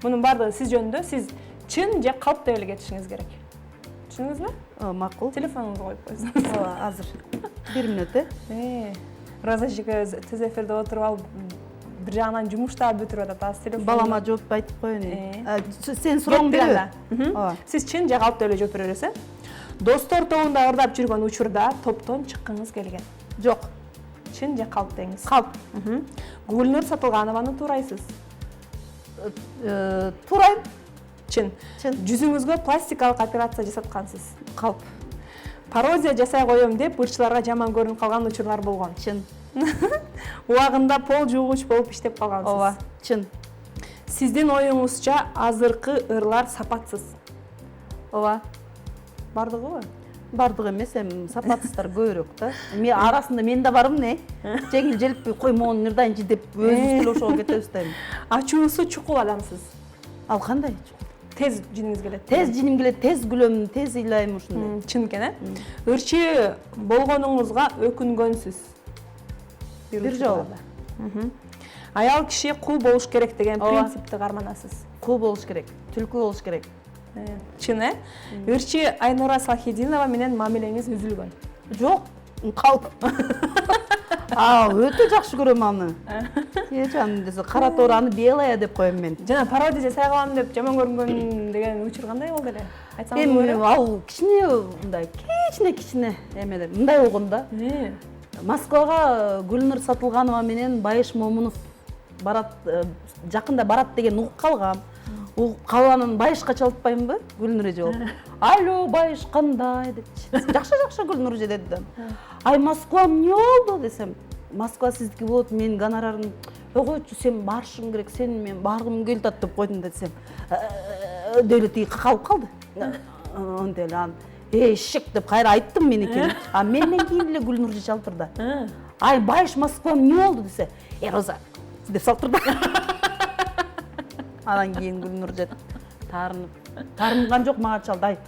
Мунун баардыгы сиз жөнүндө, сиз чын же калп деп эле кетишиңиз керек. Түшүндүңүзбү? Макул. Телефонуңузду коюп койсоңуз. Ооба, азыр. 1 мүнөт, Роза эжеке түз эфирде отуруп алып, бир жагынан жумушта бүтүрүп атат. Азыр телефон. Балама жооп айтып коеюн. Сен сурооңду бере. Ооба. Сиз чын же калп деп эле жооп бере бересиз. Достор тобунда ырдап жүргөн учурда топтон чыккыңыз келген. Жок. Чын же калп деңиз. Калп. Гүлнур Сатылганованы туурайсыз. Турайм. Чын. Жүзүңүзгө пластикалык операция жасаткансыз. Калп. Пародия жасай коем деп ырчыларга жаман көрүнүп калган учурлар болгон. Чын. Убагында пол жуугуч болуп иштеп калгансыз. Ооба, чын. Сиздин оюңузча азыркы ырлар сапатсыз. Ооба. Бардыгыбы? Бардык эмес, эми сапатсыздар көбүрөөк да. Мен арасында мен да бармын, жеңил желппей кой мону ырдайынчы деп өзүбүз деле ошого кетебиз да. Ачуусу чукул адамсыз. Ал кандай? Тез жиниңиз келет. Тез жиним келет, тез күлөм, тез ыйлайм ушундай. Чын экен, Ырчы болгонуңузга өкүнгөнсүз. Бир жолу. Аял киши кул болуш керек деген принципти карманасыз. Кул болуш керек, түлкү болуш керек. Чын, Ырчы Айнура Салхидинова менен мамилеңиз үзүлгөн. Жок, калп. Өтө жакшы көрөм аны. Жаным десе, кара тоор аны белая деп коем мен. Жана пародия жасай калам деп жаман көрүнгөн деген учур кандай болду эле? Айтсаңыз Эми болобу? ал кичине мындай, кичине эмелер. Мындай болгон да. Москвага Гүлнур Сатылганова менен Байыш Момунов барат, жакында барат деген угуп калгам. Угуп калганын Байышка чалытпаймынбы? Гүлнур эже болуп. Алло, Байыш кандай депчи. Жакшы Гүлнур эже деди да. Ай, Москва эмне болду десем. Москва сиздики болот, мен гонорарым. Койчу, сен барышың керек, сен мен баргым келип атат деп койдум десем. Деле тиги калып калды. Деле аны эшек деп кайра айттым мен экен. Менден кийин эле Гүлнур эже чалып турду. Ай, Байыш, Москва эмне болду десе. Роза деп салып турду. Анан кийин Гүлнур эже таарынган жок, мага чалды. Ай,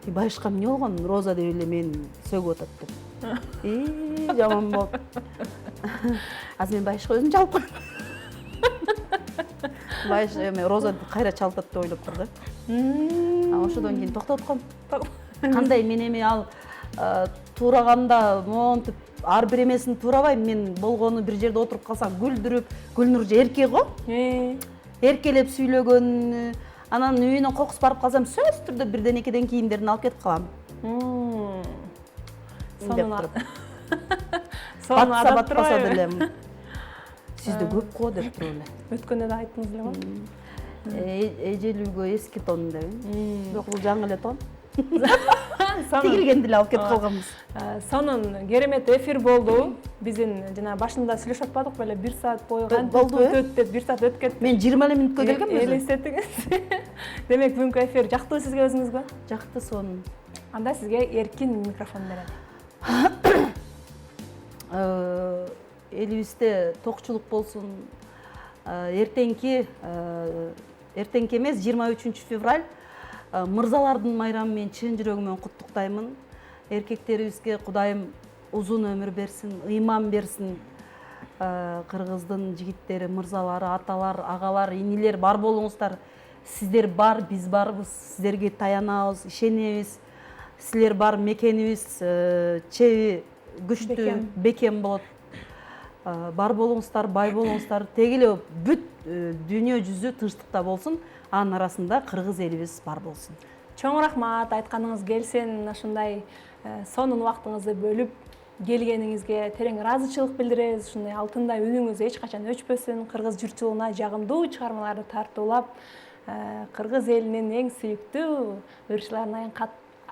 Байышка эмне болгон? Роза деп эле мени сөгүп атат деп. Жаман болуп. Азыр мен Байышка өзүм чалып коем. Байыш эме Роза кайра чалып атат деп ойлоп турду. Ошодон кийин токтотком. Кандай мен эми ал туураганда монтип ар бир эмесин туурабайм. Мен болгону бир жерде отуруп калсам күлдүрүп, Гүлнур же эркек го. Эркелеп сүйлөгөн, анан үйүнө кокус барып калсам, сөзсүз түрдө бирден экеден кийимдерин алып кетип калам. Батса батпаса деле. Сизде көп го деп туруп эле. Өткөндө да айттыңыз эле го. Эжелүүгө эски тон деп. Бирок бул жаңы эле тон. Тигилген деле алып кетип калганбыз. Сонун керемет эфир болду. Биздин жана башында сүйлөшүп атпадык беле 1 саат бою кантип өтөт деп 1 саат өтүп кетти. Мен 20 мүнөткө келгенмин. Элестеттиңиз. Демек бүгүнкү эфир жактыбы сизге өзүңүзгө? Жакты сонун. Анда сизге эркин микрофон берем. Элибизде токчулук болсун. Эртеңки эмес 23 февраль мырзалардын майрамы менен чын жүрөгүмөн куттуктаймын. Эркектерибизге Кудайым узун өмүр берсин, ыйман берсин. Кыргыздын жигиттери, мырзалары, аталар, агалар, инилер бар болуңуздар. Сиздер бар, биз барбыз. Сиздерге таянабыз, ишенебиз. Силер бар мекенибиз чеби күчтүү, бекем болот. Бар болуңуздар, бай болуңуздар. Теги эле бүт дүйнө жүзү тынчтыкта болсун. Анын арасында кыргыз элибиз бар болсун. Чоң рахмат, айтканыңыз келсин. Ушундай сонун убактыңызды бөлүп келгениңизге терең ыраазычылык билдиребиз. Ушундай алтындай үнүңүз эч качан өчпөсүн. Кыргыз журтчулугуна жагымдуу чыгармаларды тартуулап, кыргыз элинин эң сүйүктүү ырчыларынын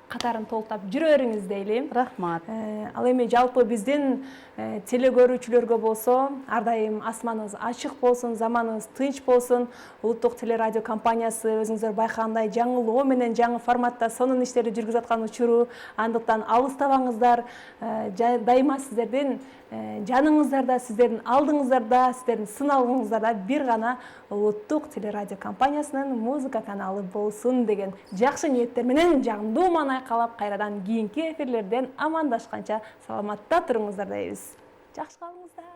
катарын толуктап жүрө бериңиз дейли. Рахмат. Ал эми жалпы биздин телекөрүүчүлөргө болсо, ар дайым асманыбыз ачык болсун, заманыбыз тынч болсун. Улуттук телерадио компаниясы өзүңүздөр байкагандай жаңылоо менен жаңы форматта сонун иштерди жүргүзүп аткан учуру. Андыктан алыстабаңыздар. Дайыма сиздердин жаныңыздарда, сиздердин алдыңыздарда, сиздердин сыналгыңыздарда бир гана улуттук телерадио компаниясынын музыка каналы болсун деген жакшы ниеттер менен жагымдуу маанай каалап кайрадан кийинки эфирлерден амандашканча саламатта туруңуздар дейбиз. Жакшы калыңыздар.